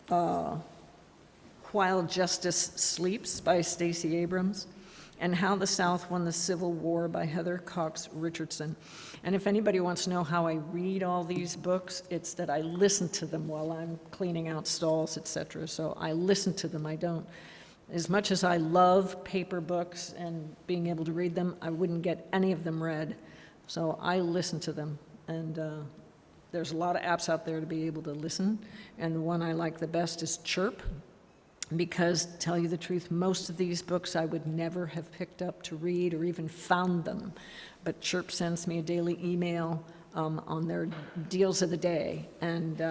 Speaker 5: While Justice Sleeps by Stacey Abrams. and How the South Won the Civil War by Heather Cox Richardson. And if anybody wants to know how I read all these books, it's that I listen to them while I'm cleaning out stalls, etc. So I listen to them. I don't. As much as I love paper books and being able to read them, I wouldn't get any of them read. So I listen to them. And there's a lot of apps out there to be able to listen. And the one I like the best is Chirp, because, to tell you the truth, most of these books I would never have picked up to read or even found them. But Chirp sends me a daily email on their deals of the day, and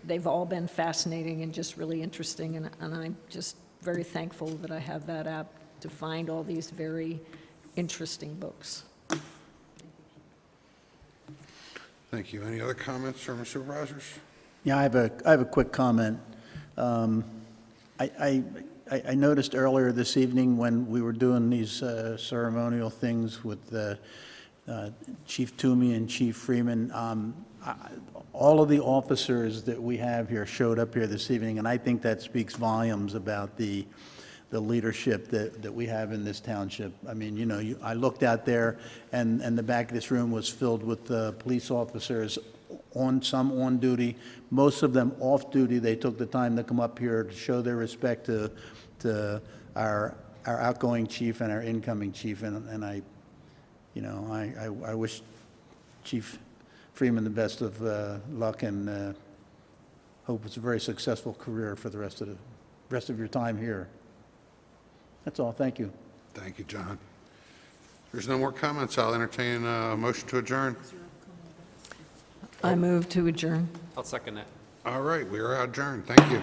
Speaker 5: they've all been fascinating and just really interesting, and I'm just very thankful that I have that app to find all these very interesting books.
Speaker 1: Thank you. Any other comments from the supervisors?
Speaker 6: Yeah, I have a quick comment. I noticed earlier this evening when we were doing these ceremonial things with Chief Toomey and Chief Freeman, all of the officers that we have here showed up here this evening, and I think that speaks volumes about the leadership that we have in this township. I mean, you know, I looked out there, and the back of this room was filled with police officers, some on duty, most of them off duty. They took the time to come up here to show their respect to our outgoing chief and our incoming chief, and I wish Chief Freeman the best of luck, and hope it's a very successful career for the rest of your time here. That's all. Thank you.
Speaker 1: Thank you, John. If there's no more comments, I'll entertain a motion to adjourn.
Speaker 5: I move to adjourn.
Speaker 7: I'll second that.
Speaker 1: All right, we are adjourned. Thank you.